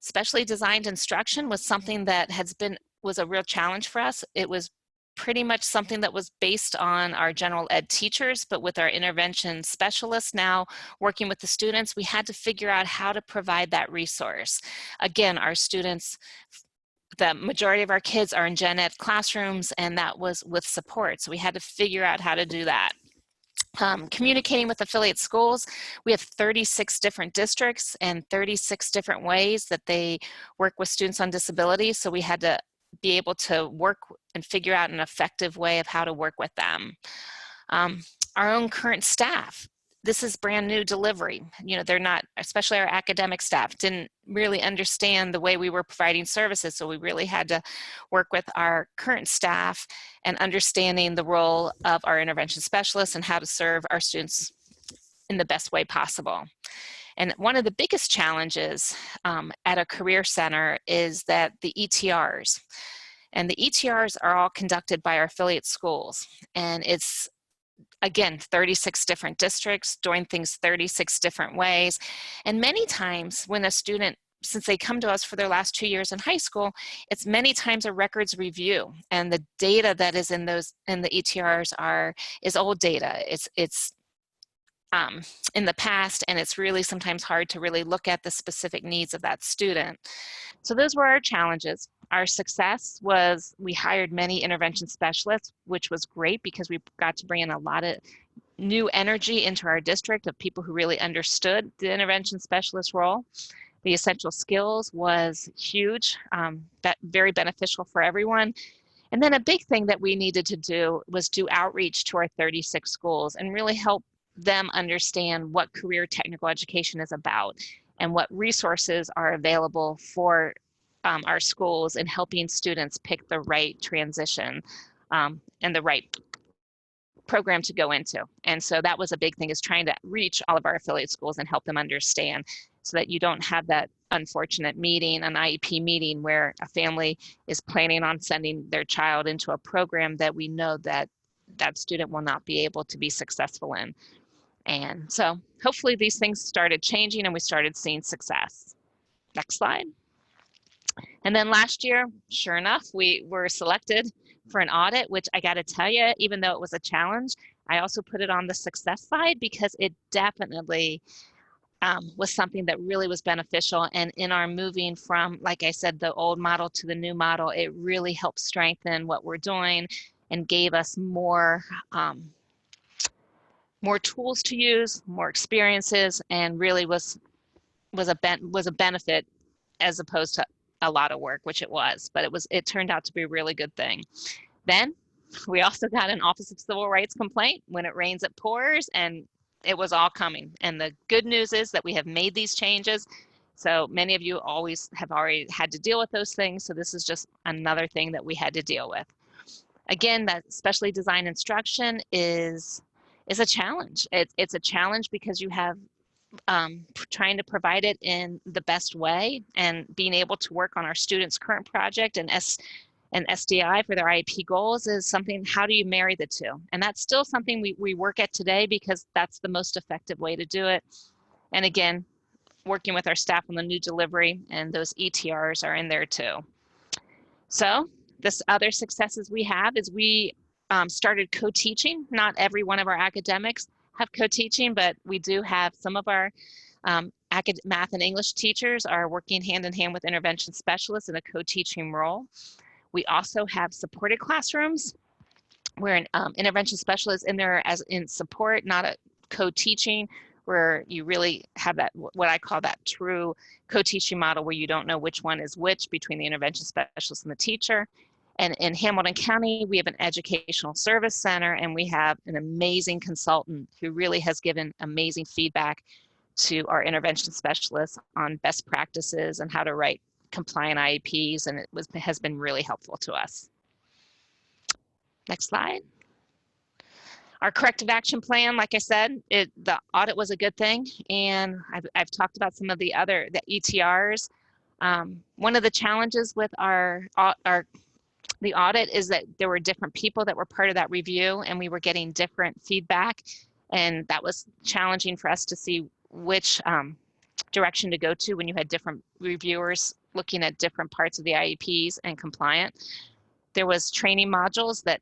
Specially designed instruction was something that was a real challenge for us. It was pretty much something that was based on our general ed teachers, but with our intervention specialists now working with the students, we had to figure out how to provide that resource. Again, our students, the majority of our kids are in gen ed classrooms, and that was with support. So we had to figure out how to do that. Communicating with affiliate schools, we have 36 different districts and 36 different ways that they work with students on disability. So we had to be able to work and figure out an effective way of how to work with them. Our own current staff, this is brand new delivery. You know, they're not, especially our academic staff, didn't really understand the way we were providing services. So we really had to work with our current staff and understanding the role of our intervention specialists and how to serve our students in the best way possible. And one of the biggest challenges at a career center is that the ETRs, and the ETRs are all conducted by our affiliate schools. And it's, again, 36 different districts doing things 36 different ways. And many times when a student, since they come to us for their last 2 years in high school, it's many times a records review. And the data that is in the ETRs is old data. It's in the past, and it's really sometimes hard to really look at the specific needs of that student. So those were our challenges. Our success was we hired many intervention specialists, which was great because we got to bring in a lot of new energy into our district of people who really understood the intervention specialist role. The essential skills was huge, very beneficial for everyone. And then a big thing that we needed to do was do outreach to our 36 schools and really help them understand what career technical education is about and what resources are available for our schools in helping students pick the right transition and the right program to go into. And so that was a big thing, is trying to reach all of our affiliate schools and help them understand, so that you don't have that unfortunate meeting, an IEP meeting, where a family is planning on sending their child into a program that we know that that student will not be able to be successful in. And so hopefully these things started changing and we started seeing success. Next slide. And then last year, sure enough, we were selected for an audit, which I got to tell you, even though it was a challenge, I also put it on the success side because it definitely was something that really was beneficial. And in our moving from, like I said, the old model to the new model, it really helped strengthen what we're doing and gave us more tools to use, more experiences, and really was a benefit as opposed to a lot of work, which it was. But it turned out to be a really good thing. Then we also got an Office of Civil Rights complaint. When it rains, it pours, and it was all coming. And the good news is that we have made these changes. So many of you have already had to deal with those things. So this is just another thing that we had to deal with. Again, that specially designed instruction is a challenge. It's a challenge because you have trying to provide it in the best way, and being able to work on our students' current project and SDI for their IEP goals is something. How do you marry the two? And that's still something we work at today because that's the most effective way to do it. And again, working with our staff on the new delivery, and those ETRs are in there too. So this other successes we have is we started co-teaching. Not every one of our academics have co-teaching, but we do have some of our math and English teachers are working hand in hand with intervention specialists in a co-teaching role. We also have supported classrooms where an intervention specialist in there as in support, not a co-teaching, where you really have that, what I call that true co-teaching model, where you don't know which one is which between the intervention specialist and the teacher. And in Hamilton County, we have an educational service center, and we have an amazing consultant who really has given amazing feedback to our intervention specialists on best practices and how to write compliant IEPs, and has been really helpful to us. Next slide. Our corrective action plan, like I said, the audit was a good thing, and I've talked about some of the ETRs. One of the challenges with the audit is that there were different people that were part of that review, and we were getting different feedback, and that was challenging for us to see which direction to go to when you had different reviewers looking at different parts of the IEPs and compliant. There was training modules that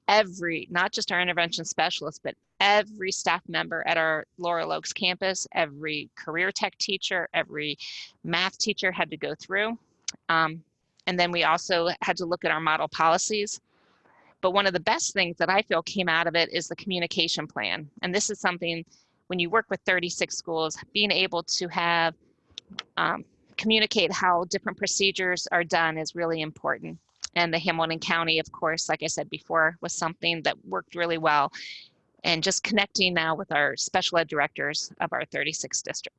every, not just our intervention specialists, but every staff member at our Laurel Oaks campus, every career tech teacher, every math teacher had to go through. And then we also had to look at our model policies. But one of the best things that I feel came out of it is the communication plan. And this is something, when you work with 36 schools, being able to have communicate how different procedures are done is really important. And the Hamilton County, of course, like I said before, was something that worked really well. And just connecting now with our special ed directors of our 36 district.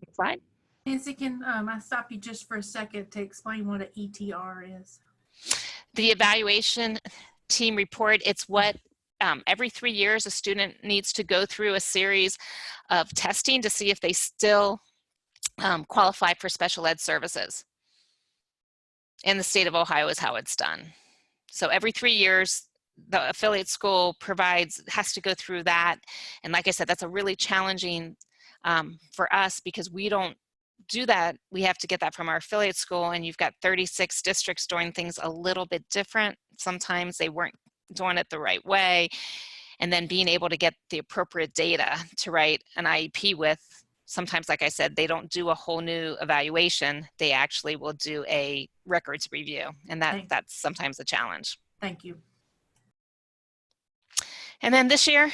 Next slide. Nancy, can I stop you just for a second to explain what an ETR is? The evaluation team report, it's what every 3 years a student needs to go through a series of testing to see if they still qualify for special ed services. In the state of Ohio is how it's done. So every 3 years, the affiliate school has to go through that. And like I said, that's a really challenging for us because we don't do that. We have to get that from our affiliate school, and you've got 36 districts doing things a little bit different. Sometimes they weren't doing it the right way. And then being able to get the appropriate data to write an IEP with. Sometimes, like I said, they don't do a whole new evaluation. They actually will do a records review, and that's sometimes a challenge. Thank you. And then this year,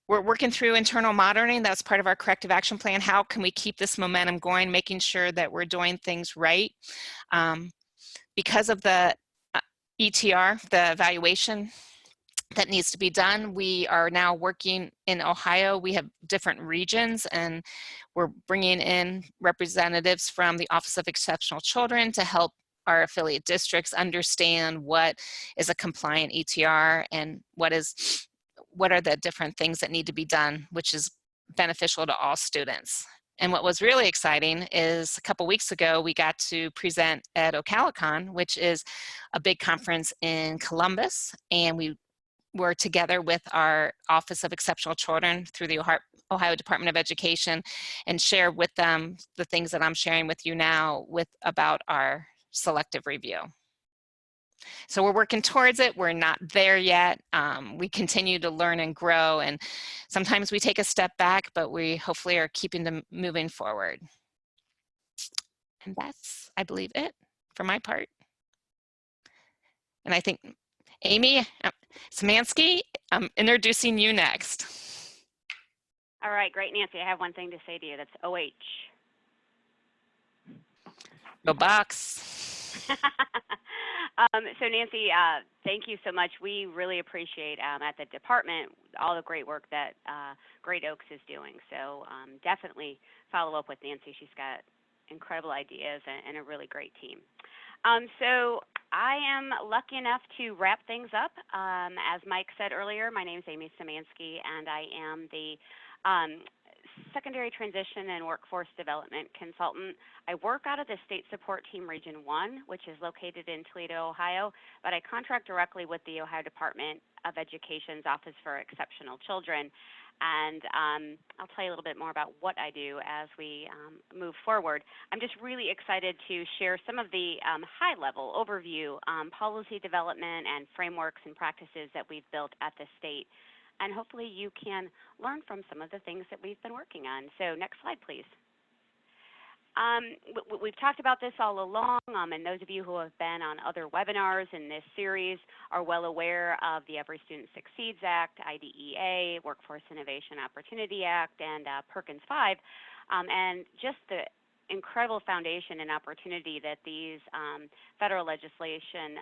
we're working through internal monitoring. That's part of our corrective action plan. How can we keep this momentum going, making sure that we're doing things right? Because of the ETR, the evaluation that needs to be done, we are now working in Ohio. We have different regions, and we're bringing in representatives from the Office of Exceptional Children to help our affiliate districts understand what is a compliant ETR and what are the different things that need to be done, which is beneficial to all students. And what was really exciting is a couple weeks ago, we got to present at OCALICON, which is a big conference in Columbus, and we were together with our Office of Exceptional Children through the Ohio Department of Education, and share with them the things that I'm sharing with you now about our selective review. So we're working towards it. We're not there yet. We continue to learn and grow, and sometimes we take a step back, but we hopefully are keeping them moving forward. And that's, I believe, it for my part. And I think, Amy Szymanski, I'm introducing you next. All right, great, Nancy. I have one thing to say to you. That's OH. Go Bucks. So Nancy, thank you so much. We really appreciate at the department all the great work that Great Oaks is doing. So definitely follow up with Nancy. She's got incredible ideas and a really great team. So I am lucky enough to wrap things up. As Mike said earlier, my name is Amy Szymanski, and I am the Secondary Transition and Workforce Development Consultant. I work out of the State Support Team Region 1, which is located in Toledo, Ohio, but I contract directly with the Ohio Department of Education's Office for Exceptional Children. And I'll tell you a little bit more about what I do as we move forward. I'm just really excited to share some of the high-level overview policy development and frameworks and practices that we've built at the state. And hopefully you can learn from some of the things that we've been working on. So next slide, please. We've talked about this all along, and those of you who have been on other webinars in this series are well aware of the Every Student Succeeds Act, IDEA, Workforce Innovation Opportunity Act, and Perkins V, and just the incredible foundation and opportunity that these federal legislation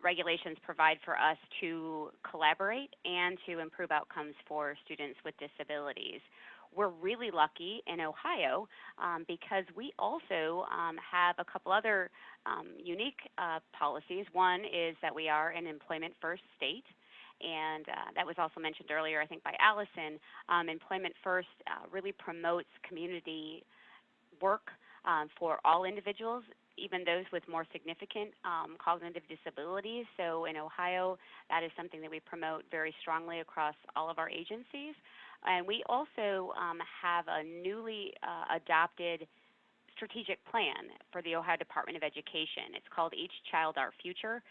regulations provide for us to collaborate and to improve outcomes for students with disabilities. We're really lucky in Ohio because we also have a couple other unique policies. One is that we are an employment first state, and that was also mentioned earlier, I think, by Allison. Employment first really promotes community work for all individuals, even those with more significant cognitive disabilities. So in Ohio, that is something that we promote very strongly across all of our agencies. And we also have a newly adopted strategic plan for the Ohio Department of Education. It's called Each Child, Our Future.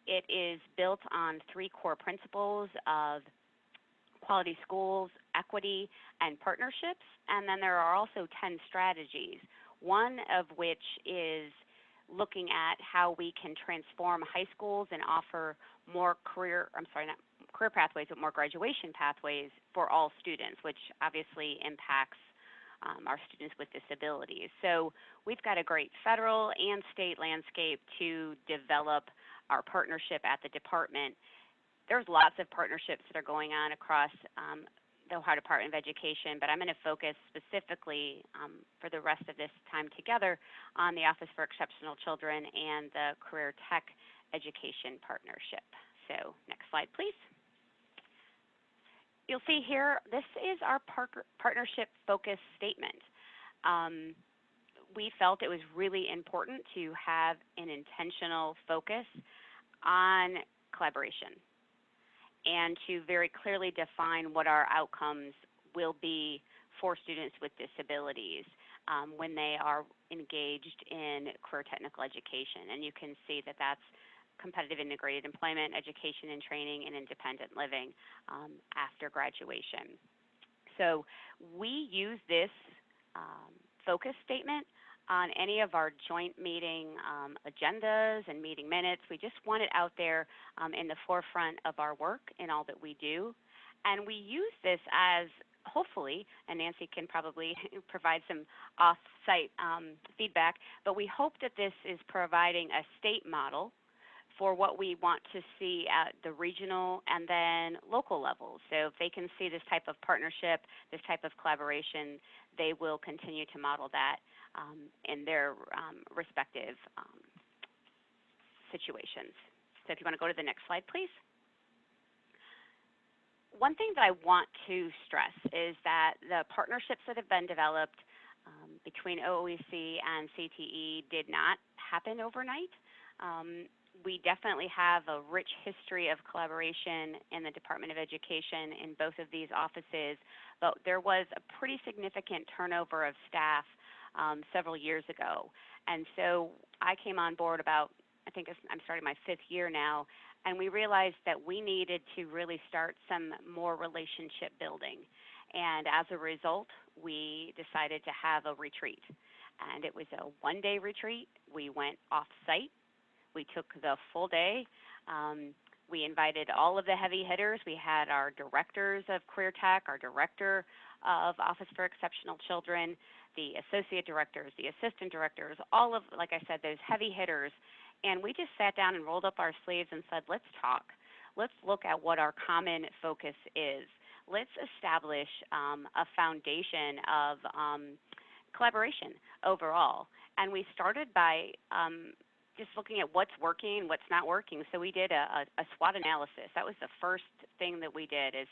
It is built on 3 core principles of quality schools, equity, and partnerships. And then there are also 10 strategies, one of which is looking at how we can transform high schools and offer more career pathways, but more graduation pathways for all students, which obviously impacts our students with disabilities. So we've got a great federal and state landscape to develop our partnership at the department. There's lots of partnerships that are going on across the Ohio Department of Education, but I'm going to focus specifically for the rest of this time together on the Office for Exceptional Children and the Career Tech Education Partnership. So next slide, please. You'll see here, this is our partnership focus statement. We felt it was really important to have an intentional focus on collaboration and to very clearly define what our outcomes will be for students with disabilities when they are engaged in career technical education. And you can see that that's competitive integrated employment, education and training, and independent living after graduation. So we use this focus statement on any of our joint meeting agendas and meeting minutes. We just want it out there in the forefront of our work in all that we do. And we use this as, hopefully, and Nancy can probably provide some off-site feedback, but we hope that this is providing a state model for what we want to see at the regional and then local levels. So if they can see this type of partnership, this type of collaboration, they will continue to model that in their respective situations. So if you want to go to the next slide, please. One thing that I want to stress is that the partnerships that have been developed between OOEC and CTE did not happen overnight. We definitely have a rich history of collaboration in the Department of Education in both of these offices, but there was a pretty significant turnover of staff several years ago. And so I came on board about I think I'm starting my 5th year now, and we realized that we needed to really start some more relationship building. And as a result, we decided to have a retreat. And it was a 1-day retreat. We went off-site. We took the full day. We invited all of the heavy hitters. We had our directors of Career Tech, our director of Office for Exceptional Children, the associate directors, the assistant directors, all of, like I said, those heavy hitters. And we just sat down and rolled up our sleeves and said, let's talk. Let's look at what our common focus is. Let's establish a foundation of collaboration overall. And we started by just looking at what's working and what's not working. So we did a SWOT analysis. That was the first thing that we did is,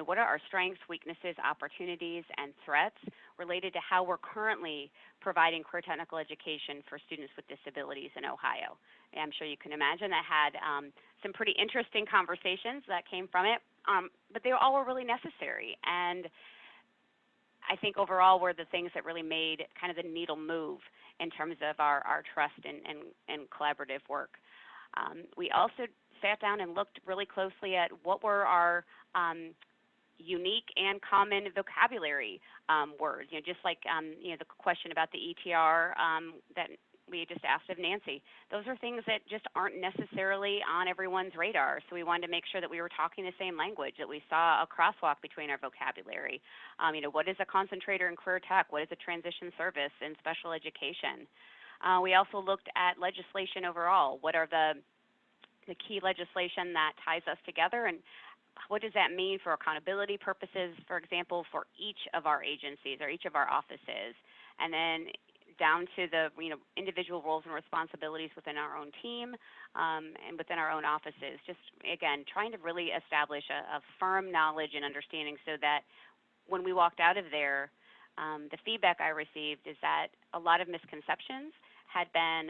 what are our strengths, weaknesses, opportunities, and threats related to how we're currently providing career technical education for students with disabilities in Ohio. And I'm sure you can imagine that had some pretty interesting conversations that came from it, but they all were really necessary. And I think overall were the things that really made kind of the needle move in terms of our trust and collaborative work. We also sat down and looked really closely at what were our unique and common vocabulary words. Just like the question about the ETR that we just asked of Nancy. Those are things that just aren't necessarily on everyone's radar. So we wanted to make sure that we were talking the same language, that we saw a crosswalk between our vocabulary. What is a concentrator in career tech? What is a transition service in special education? We also looked at legislation overall. What are the key legislation that ties us together, and what does that mean for accountability purposes, for example, for each of our agencies or each of our offices? And then down to the individual roles and responsibilities within our own team and within our own offices. Just, again, trying to really establish a firm knowledge and understanding so that when we walked out of there, the feedback I received is that a lot of misconceptions had been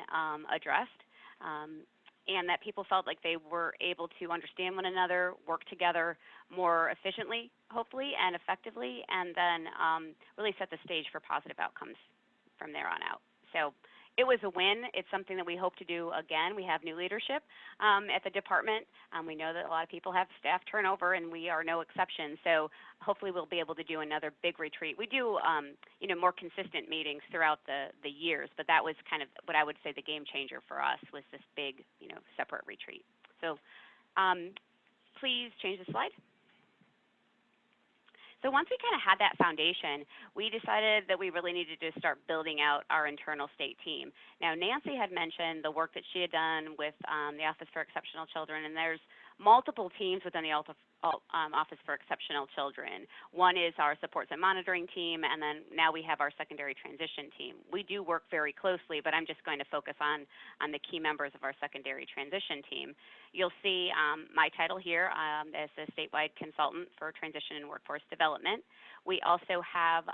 addressed and that people felt like they were able to understand one another, work together more efficiently, hopefully, and effectively, and then really set the stage for positive outcomes from there on out. So it was a win. It's something that we hope to do again. We have new leadership at the department. We know that a lot of people have staff turnover, and we are no exception. So hopefully we'll be able to do another big retreat. We do, more consistent meetings throughout the years, but that was kind of what I would say the game changer for us was this big, separate retreat. So please change the slide. So once we kind of had that foundation, we decided that we really needed to start building out our internal state team. Now, Nancy had mentioned the work that she had done with the Office for Exceptional Children, and there's multiple teams within the Office for Exceptional Children. One is our supports and monitoring team, and then now we have our secondary transition team. We do work very closely, but I'm just going to focus on the key members of our secondary transition team. You'll see my title here as a statewide consultant for transition and workforce development. We also have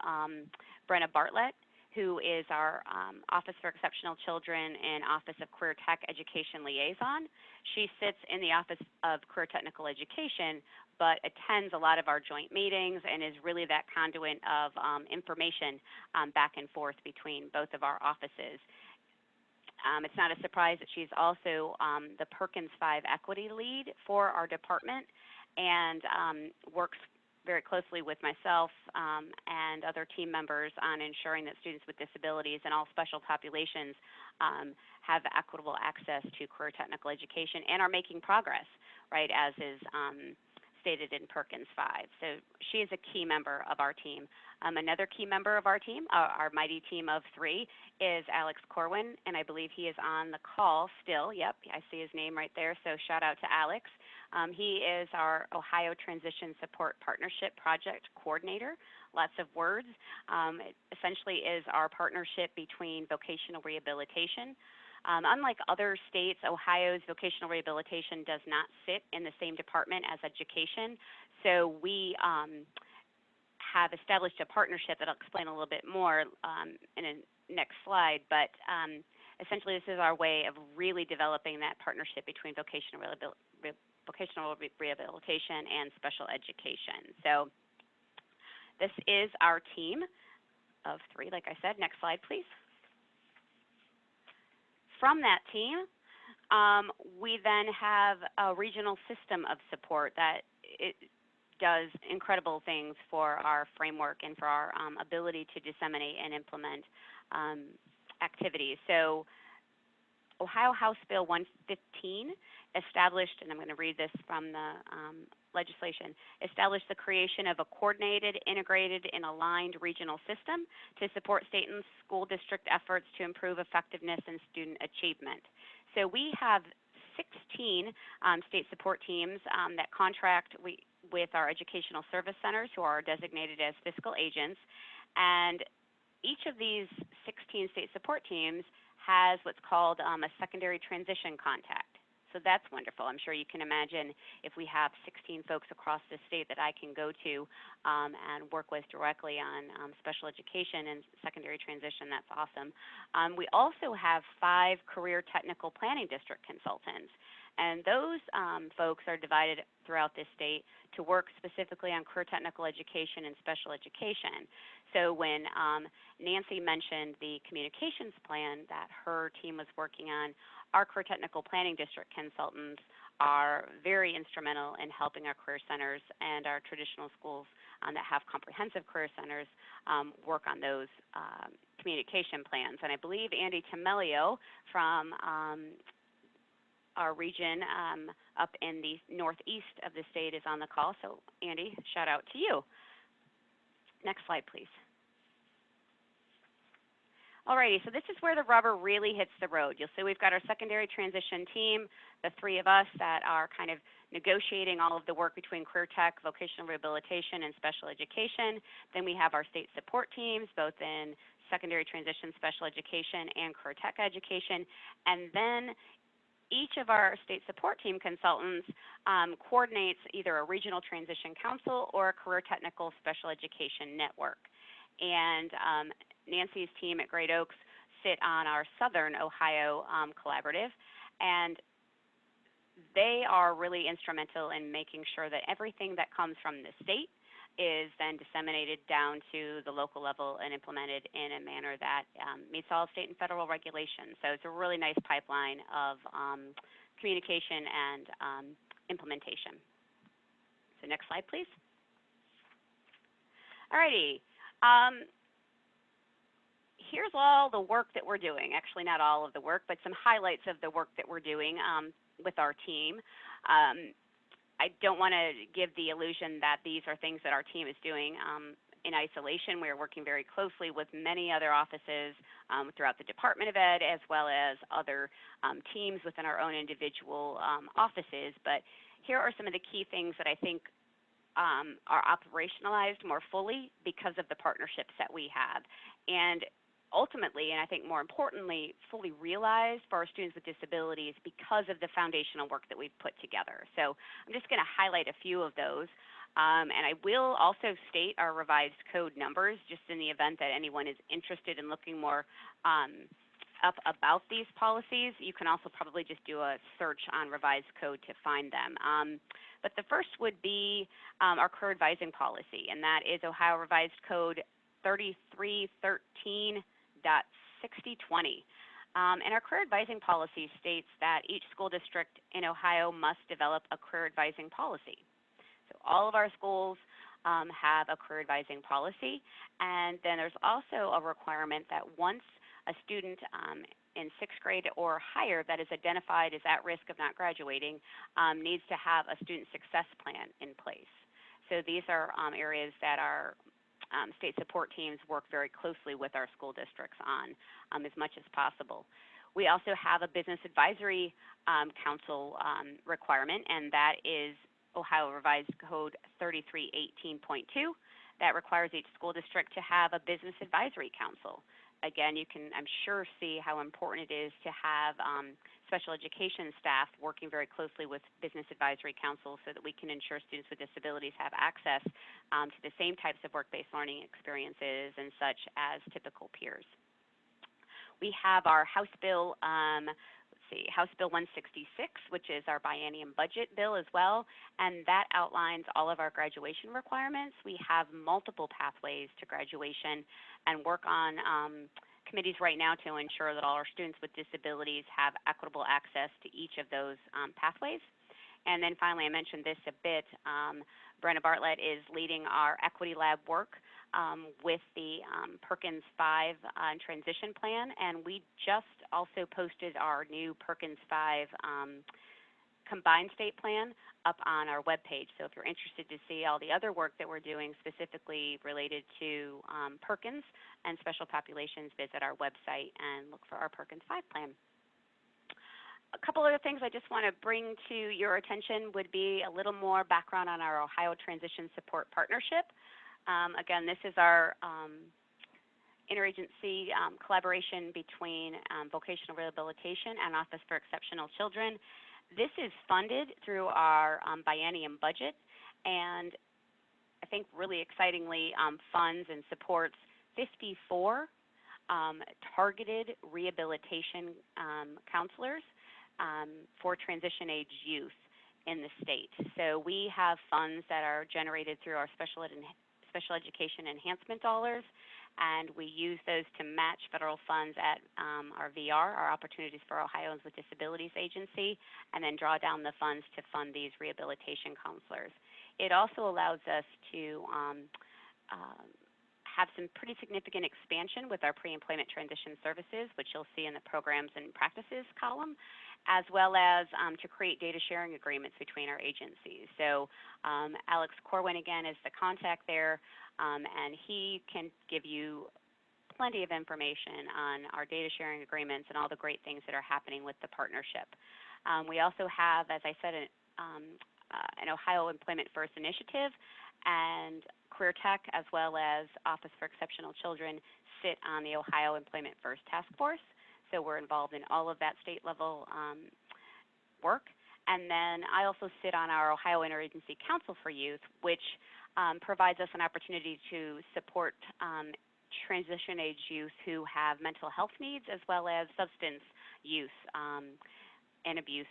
Brenna Bartlett, who is our Office for Exceptional Children and Office of Career Tech Education Liaison. She sits in the Office of Career Technical Education, but attends a lot of our joint meetings and is really that conduit of information back and forth between both of our offices. It's not a surprise that she's also the Perkins V equity lead for our department and works very closely with myself and other team members on ensuring that students with disabilities and all special populations have equitable access to career technical education and are making progress, right, as is stated in Perkins V. So she is a key member of our team. Another key member of our team, our mighty team of 3, is Alex Corwin, and I believe he is on the call still. Yep, I see his name right there, so shout out to Alex. He is our Ohio Transition Support Partnership Project Coordinator. Lots of words. It essentially is our partnership between vocational rehabilitation. Unlike other states, Ohio's vocational rehabilitation does not sit in the same department as education. So we have established a partnership that I'll explain a little bit more in a next slide. But essentially, this is our way of really developing that partnership between vocational rehabilitation and special education. So this is our team of 3, like I said. Next slide, please. From that team, We then have a regional system of support that it does incredible things for our framework and for our ability to disseminate and implement activities. So Ohio House Bill 115 established, and I'm going to read this from the legislation, established the creation of a coordinated, integrated, and aligned regional system to support state and school district efforts to improve effectiveness and student achievement. So we have 16 state support teams that contract with our educational service centers, who are designated as fiscal agents, and each of these 16 state support teams has what's called a secondary transition contact. So that's wonderful. I'm sure you can imagine if we have 16 folks across the state that I can go to and work with directly on special education and secondary transition. That's awesome. We also have 5 career technical planning district consultants. And those folks are divided throughout this state to work specifically on career technical education and special education. So when Nancy mentioned the communications plan that her team was working on, our career technical planning district consultants are very instrumental in helping our career centers and our traditional schools that have comprehensive career centers work on those communication plans. And I believe Andy Tamelio from our region up in the northeast of the state is on the call. So Andy, shout out to you. Next slide, please. Alrighty, so this is where the rubber really hits the road. You'll see we've got our secondary transition team, the 3 of us that are kind of negotiating all of the work between career tech, vocational rehabilitation, and special education. Then we have our state support teams, both in secondary transition, special education, and career tech education. And then each of our state support team consultants coordinates either a regional transition council or a career technical special education network. And Nancy's team at Great Oaks sit on our Southern Ohio collaborative, and they are really instrumental in making sure that everything that comes from the state is then disseminated down to the local level and implemented in a manner that meets all state and federal regulations. So it's a really nice pipeline of communication and implementation. So next slide, please. Alrighty. Here's all the work that we're doing. Actually, not all of the work, but some highlights of the work that we're doing with our team. I don't want to give the illusion that these are things that our team is doing in isolation. We are working very closely with many other offices throughout the Department of Ed, as well as other teams within our own individual offices. But here are some of the key things that I think are operationalized more fully because of the partnerships that we have. And ultimately, and I think more importantly, fully realized for our students with disabilities because of the foundational work that we've put together. So I'm just going to highlight a few of those. And I will also state our revised code numbers just in the event that anyone is interested in looking more up about these policies. You can also probably just do a search on revised code to find them. But the first would be our career advising policy, and that is Ohio Revised Code 3313.6020. And our career advising policy states that each school district in Ohio must develop a career advising policy. So all of our schools have a career advising policy, and then there's also a requirement that once a student in 6th grade or higher that is identified as at risk of not graduating needs to have a student success plan in place. So these are areas that our state support teams work very closely with our school districts on as much as possible. We also have a business advisory council requirement, and that is Ohio Revised Code 3318.2 that requires each school district to have a business advisory council. Again, you can, I'm sure, see how important it is to have special education staff working very closely with business advisory councils so that we can ensure students with disabilities have access to the same types of work-based learning experiences and such as typical peers. We have our House Bill, House Bill 166, which is our biennium budget bill as well, and that outlines all of our graduation requirements. We have multiple pathways to graduation and work on committees right now to ensure that all our students with disabilities have equitable access to each of those pathways. And then finally, I mentioned this a bit, Brenna Bartlett is leading our Equity Lab work with the Perkins V transition plan, and we just also posted our new Perkins V combined state plan up on our webpage. So if you're interested to see all the other work that we're doing specifically related to Perkins and special populations, visit our website and look for our Perkins V plan. A couple other things I just want to bring to your attention would be a little more background on our Ohio Transition Support Partnership. Again, this is our interagency collaboration between vocational rehabilitation and Office for Exceptional Children. This is funded through our biennium budget, and I think really excitingly funds and supports 54 targeted rehabilitation counselors for transition age youth in the state. So we have funds that are generated through our special education enhancement dollars, and we use those to match federal funds at our VR, our Opportunities for Ohioans with Disabilities agency, and then draw down the funds to fund these rehabilitation counselors. It also allows us to have some pretty significant expansion with our pre-employment transition services, which you'll see in the programs and practices column, as well as to create data sharing agreements between our agencies. So Alex Corwin, again, is the contact there, and he can give you plenty of information on our data sharing agreements and all the great things that are happening with the partnership. We also have, as I said, an Ohio Employment First initiative, and Career Tech, as well as Office for Exceptional Children, sit on the Ohio Employment First Task Force. So we're involved in all of that state level work. And then I also sit on our Ohio Interagency Council for Youth, which provides us an opportunity to support transition age youth who have mental health needs, as well as substance use and abuse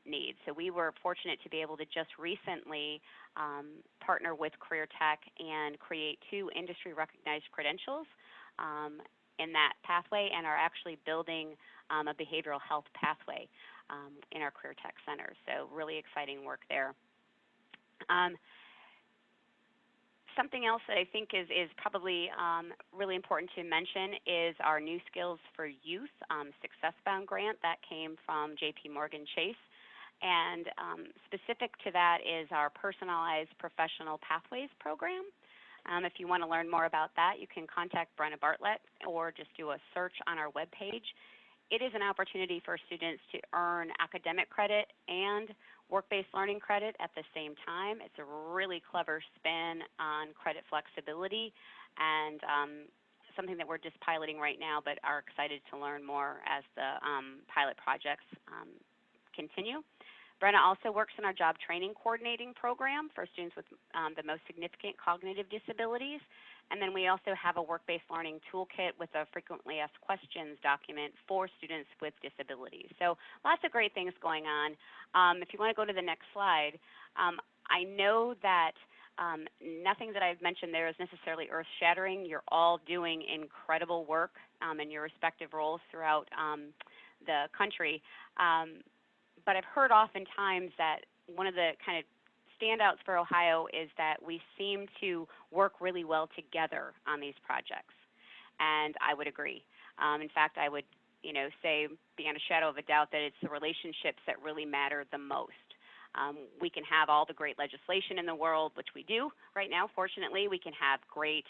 needs. So we were fortunate to be able to just recently partner with Career Tech and create 2 industry recognized credentials in that pathway, and are actually building a behavioral health pathway in our Career Tech Center. So really exciting work there. Something else that I think is probably really important to mention is our New Skills for Youth Success-Bound grant that came from JP Morgan Chase. And specific to that is our Personalized Professional Pathways program. If you want to learn more about that, you can contact Brenna Bartlett or just do a search on our webpage. It is an opportunity for students to earn academic credit and work-based learning credit at the same time. It's a really clever spin on credit flexibility, and something that we're just piloting right now, but are excited to learn more as the pilot projects continue. Brenna also works in our job training coordinating program for students with the most significant cognitive disabilities. And then we also have a work-based learning toolkit with a frequently asked questions document for students with disabilities. So lots of great things going on. If you want to go to the next slide, I know that nothing that I've mentioned there is necessarily earth-shattering. You're all doing incredible work in your respective roles throughout the country. But I've heard oftentimes that one of the kind of standouts for Ohio is that we seem to work really well together on these projects, and I would agree. In fact, I would, say beyond a shadow of a doubt that it's the relationships that really matter the most. We can have all the great legislation in the world, which we do right now, fortunately. We can have great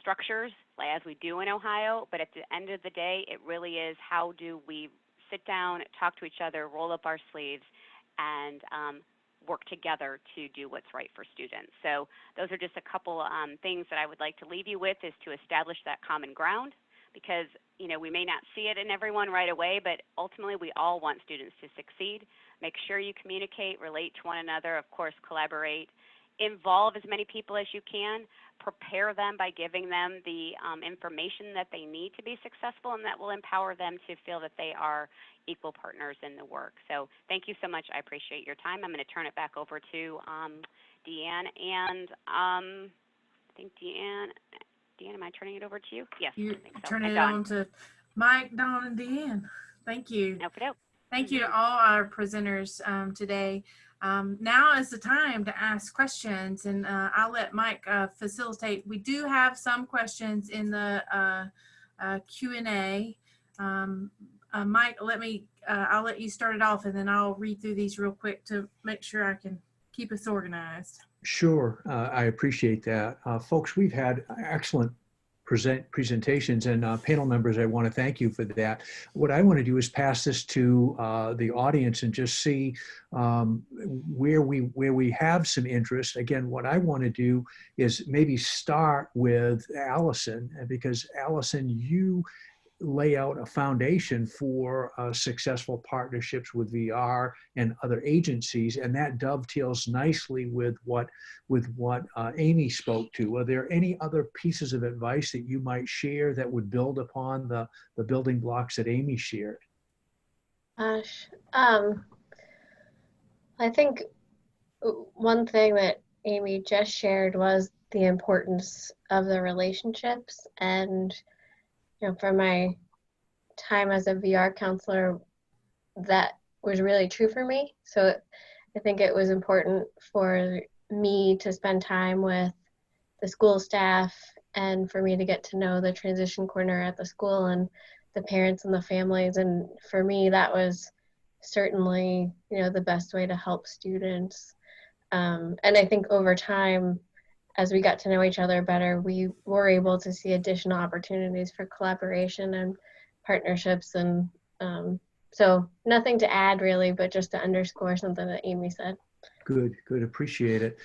structures, as we do in Ohio, but at the end of the day, it really is how do we sit down, talk to each other, roll up our sleeves, and work together to do what's right for students. So those are just a couple things that I would like to leave you with, is to establish that common ground, because we may not see it in everyone right away, but ultimately we all want students to succeed. Make sure you communicate, relate to one another, of course, collaborate, involve as many people as you can, prepare them by giving them the information that they need to be successful, and that will empower them to feel that they are equal partners in the work. So thank you so much. I appreciate your time. I'm going to turn it back over to Deanne, and I think Deanne Deanne, am I turning it over to you? Yes, You I think so. turning And it Dawn. on to Mike, Dawn, and Deanne. Thank you. Nope, nope. Thank you to all our presenters today. Now is the time to ask questions, and I'll let Mike facilitate. We do have some questions in the Q&A. Mike, I'll let you start it off, and then I'll read through these real quick to make sure I can keep us organized. Sure, I appreciate that. Folks, we've had excellent presentations, and panel members, I want to thank you for that. What I want to do is pass this to the audience and just see where we have some interest. Again, what I want to do is maybe start with Allison, because Allison, you lay out a foundation for successful partnerships with VR and other agencies, and that dovetails nicely with what Amy spoke to. Are there any other pieces of advice that you might share that would build upon the building blocks that Amy shared? Gosh, I think one thing that Amy just shared was the importance of the relationships. And from my time as a VR counselor, that was really true for me. So I think it was important for me to spend time with the school staff and for me to get to know the transition corner at the school and the parents and the families. And for me, that was certainly, the best way to help students. And I think over time, as we got to know each other better, we were able to see additional opportunities for collaboration and partnerships. And so nothing to add really, but just to underscore something that Amy said. Good, appreciate it.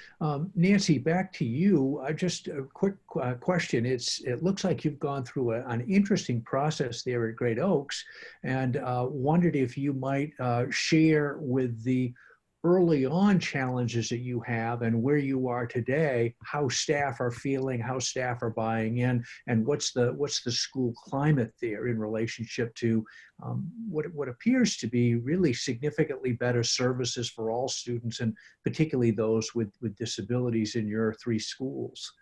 Nancy, back to you. Just a quick question. It looks like you've gone through an interesting process there at Great Oaks, and wondered if you might share with the early on challenges that you have and where you are today, how staff are feeling, how staff are buying in, and what's the school climate there in relationship to what appears to be really significantly better services for all students, and particularly those with disabilities in your 3 schools.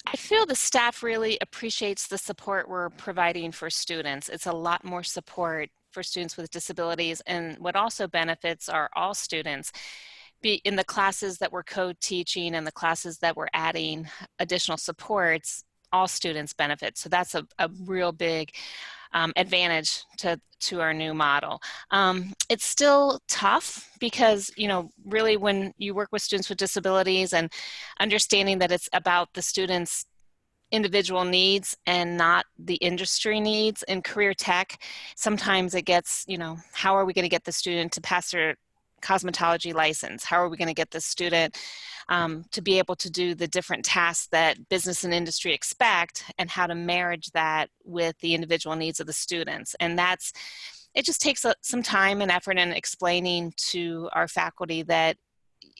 I feel the staff really appreciates the support we're providing for students. It's a lot more support for students with disabilities, and what also benefits are all students. Be in the classes that we're co-teaching and the classes that we're adding additional supports, all students benefit. So that's a real big advantage to our new model. It's still tough because, really when you work with students with disabilities and understanding that it's about the students' individual needs and not the industry needs in career tech, sometimes it gets, how are we going to get the student to pass their cosmetology license? How are we going to get the student to be able to do the different tasks that business and industry expect, and how to marriage that with the individual needs of the students? And it just takes some time and effort in explaining to our faculty that,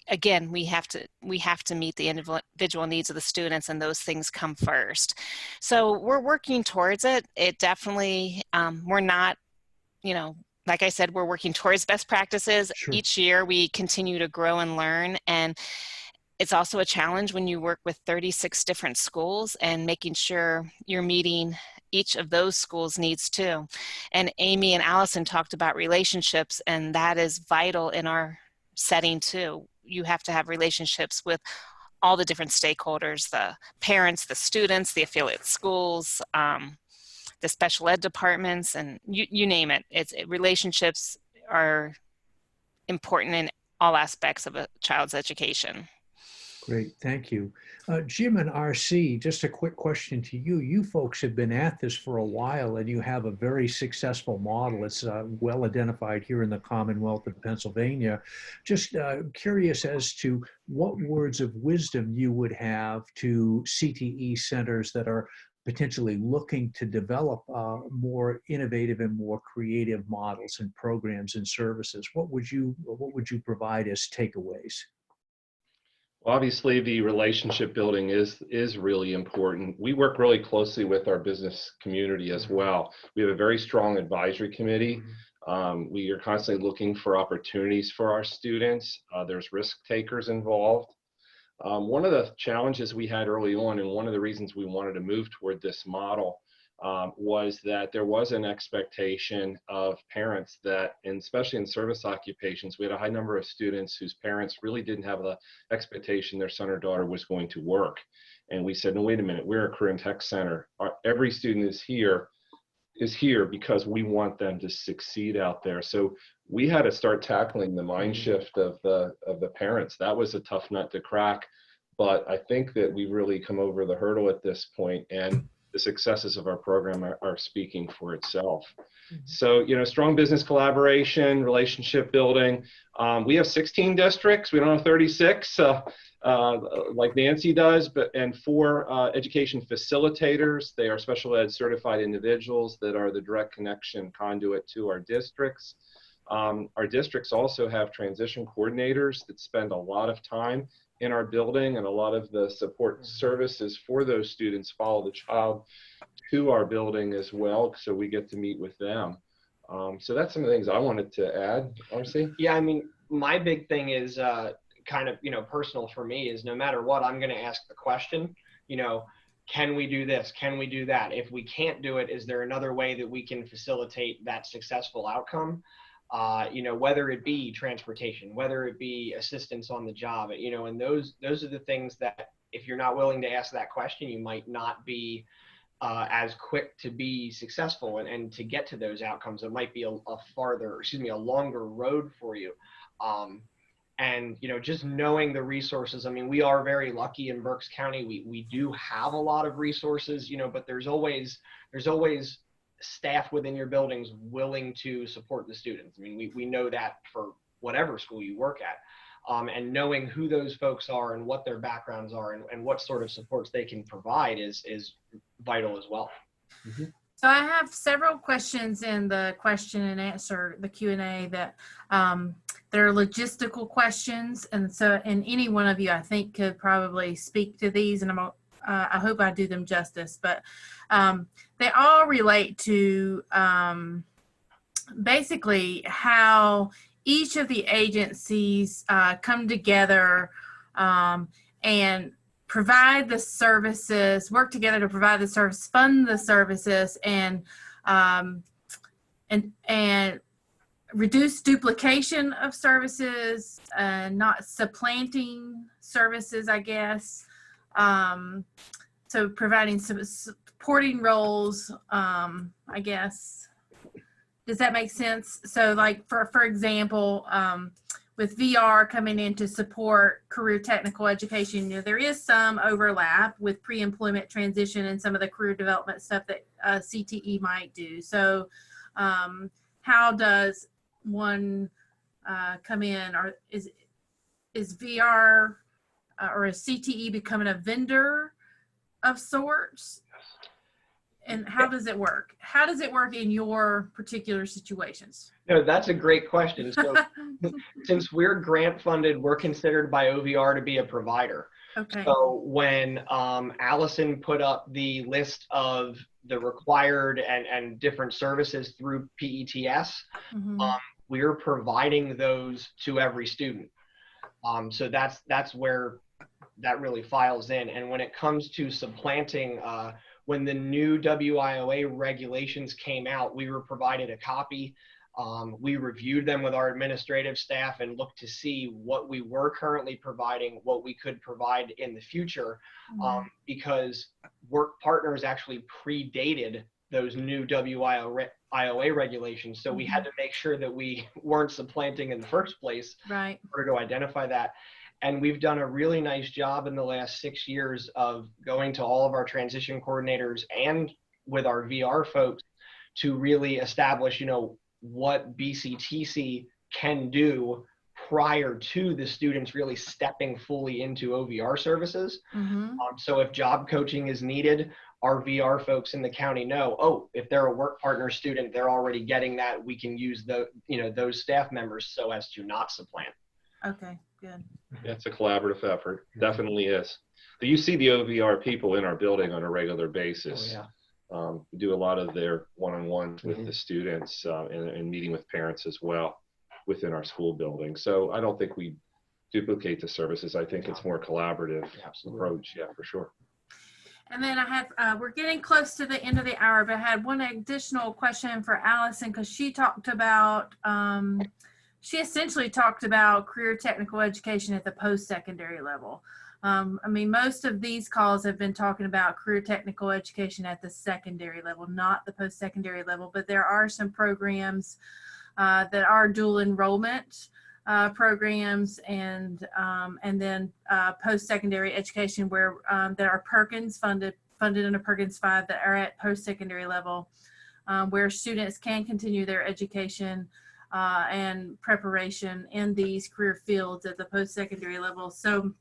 again, we have to meet the individual needs of the students, and those things come first. So we're working towards it. It definitely, we're not, like I said, we're working towards best practices. Sure. Each year we continue to grow and learn, and it's also a challenge when you work with 36 different schools and making sure you're meeting each of those schools' needs too. And Amy and Allison talked about relationships, and that is vital in our setting too. You have to have relationships with all the different stakeholders, the parents, the students, the affiliate schools, the special ed departments, and you name it. Relationships are important in all aspects of a child's education. Great, thank you. Jim and RC, just a quick question to you. You folks have been at this for a while, and you have a very successful model. It's well identified here in the Commonwealth of Pennsylvania. Just curious as to what words of wisdom you would have to CTE centers that are potentially looking to develop more innovative and more creative models and programs and services. What would you provide as takeaways? Obviously, the relationship building is really important. We work really closely with our business community as well. We have a very strong advisory committee. We are constantly looking for opportunities for our students. There's risk takers involved. One of the challenges we had early on, and one of the reasons we wanted to move toward this model, was that there was an expectation of parents that, and especially in service occupations, we had a high number of students whose parents really didn't have the expectation their son or daughter was going to work. And we said, no, wait a minute, we're a career and tech center. Every student is here because we want them to succeed out there. So we had to start tackling the mind shift of the parents. That was a tough nut to crack, but I think that we've really come over the hurdle at this point, and the successes of our program are speaking for itself. So, strong business collaboration, relationship building. We have 16 districts. We don't have 36 like Nancy does, and 4 education facilitators. They are special ed certified individuals that are the direct connection conduit to our districts. Our districts also have transition coordinators that spend a lot of time in our building, and a lot of the support services for those students follow the child to our building as well, so we get to meet with them. So that's some of the things I wanted to add. RC? Yeah, I mean, my big thing is kind of, personal for me, is no matter what, I'm going to ask the question, can we do this? Can we do that? If we can't do it, is there another way that we can facilitate that successful outcome? Whether it be transportation, whether it be assistance on the job, and those are the things that, if you're not willing to ask that question, you might not be as quick to be successful and to get to those outcomes. It might be a longer road for you. And, just knowing the resources. I mean, we are very lucky in Berks County. We do have a lot of resources, but there's always staff within your buildings willing to support the students. I mean, we know that for whatever school you work at. And knowing who those folks are and what their backgrounds are and what sort of supports they can provide is vital as well. Mm-hmm. So I have several questions in the question and answer, the Q&A, that they're logistical questions. And any one of you, I think, could probably speak to these, and I hope I do them justice, but they all relate to basically how each of the agencies come together and provide the services, work together to provide the service, fund the services, and reduce duplication of services, not supplanting services, I guess. So providing some supporting roles, I guess. Does that make sense? So like for example, with VR coming in to support career technical education, there is some overlap with pre-employment transition and some of the career development stuff that CTE might do. So how does one come in, or is VR or is CTE becoming a vendor of sorts? And how does it work? How does it work in your particular situations? No, that's a great question. So since we're grant funded, we're considered by OVR to be a provider. Okay. So when Allison put up the list of the required and different services through PETS, we're providing those to every student. So that's where that really files in. And when it comes to supplanting, when the new WIOA regulations came out, we were provided a copy. We reviewed them with our administrative staff and looked to see what we were currently providing, what we could provide in the future, because work partners actually predated those new WIOA regulations. So we had to make sure that we weren't supplanting in the first place, right, in order to identify that. And we've done a really nice job in the last 6 years of going to all of our transition coordinators and with our VR folks to really establish, what BCTC can do prior to the students really stepping fully into OVR services. So if job coaching is needed, our VR folks in the county know, if they're a work partner student, they're already getting that. We can use those staff members so as to not supplant. Okay, good. Yeah, it's a collaborative effort. Definitely is. But you see the OVR people in our building on a regular basis. Oh, yeah. We do a lot of their one-on-ones with the students and meeting with parents as well within our school building. So I don't think we duplicate the services. I think it's more collaborative approach. Yeah, for sure. And then I had, we're getting close to the end of the hour, but I had one additional question for Allison, because she talked about, she essentially talked about career technical education at the post-secondary level. I mean, most of these calls have been talking about career technical education at the secondary level, not the post-secondary level, but there are some programs that are dual enrollment programs, and then post-secondary education where there are Perkins funded under Perkins V that are at post-secondary level, where students can continue their education and preparation in these career fields at the post-secondary level. So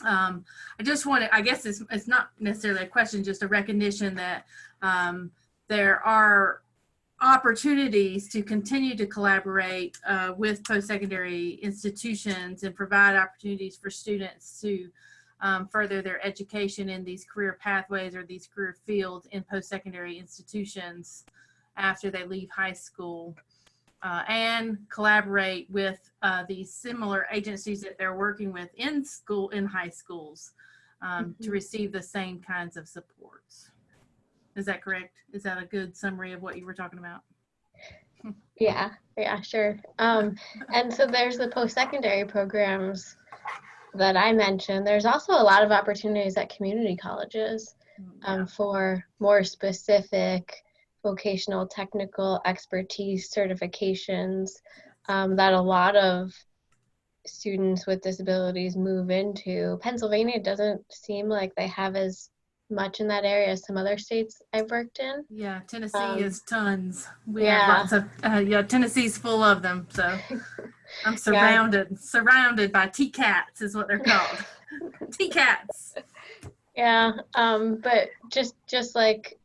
I just want to, I guess it's not necessarily a question, just a recognition that there are opportunities to continue to collaborate with post-secondary institutions and provide opportunities for students to further their education in these career pathways or these career fields in post-secondary institutions after they leave high school, and collaborate with these similar agencies that they're working with in school, in high schools, to receive the same kinds of supports. Is that correct? Is that a good summary of what you were talking about? Yeah, sure. And so there's the post-secondary programs that I mentioned. There's also a lot of opportunities at community colleges for more specific vocational technical expertise certifications that a lot of students with disabilities move into. Pennsylvania doesn't seem like they have as much in that area as some other states I've worked in. Yeah, Tennessee is tons. We have lots of, Tennessee's full of them. So I'm surrounded by TCATs is what they're called. TCATs. Yeah, but just like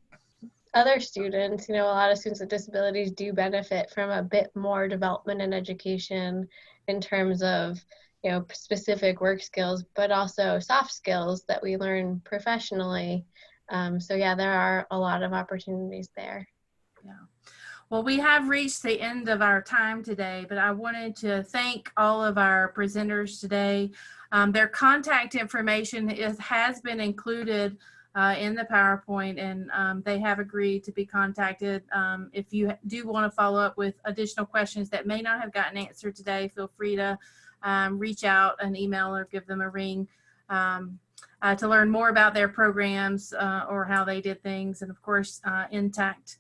other students, a lot of students with disabilities do benefit from a bit more development and education in terms of specific work skills, but also soft skills that we learn professionally. So yeah, there are a lot of opportunities there. Yeah. Well, we have reached the end of our time today, but I wanted to thank all of our presenters today. Their contact information has been included in the PowerPoint, and they have agreed to be contacted. If you do want to follow up with additional questions that may not have gotten answered today, feel free to reach out an email or give them a ring to learn more about their programs or how they did things. And of course, NTACT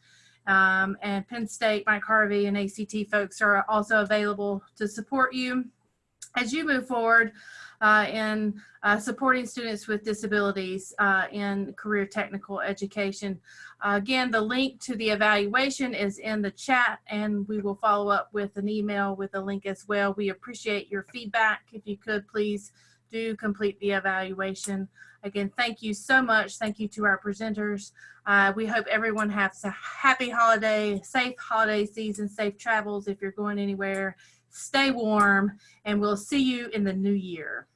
and Penn State, Mike Harvey, and ACTE folks are also available to support you as you move forward in supporting students with disabilities in career technical education. Again, the link to the evaluation is in the chat, and we will follow up with an email with a link as well. We appreciate your feedback. If you could, please do complete the evaluation. Again, thank you so much. Thank you to our presenters. We hope everyone has a happy holiday, safe holiday season, safe travels if you're going anywhere. Stay warm, and we'll see you in the new year.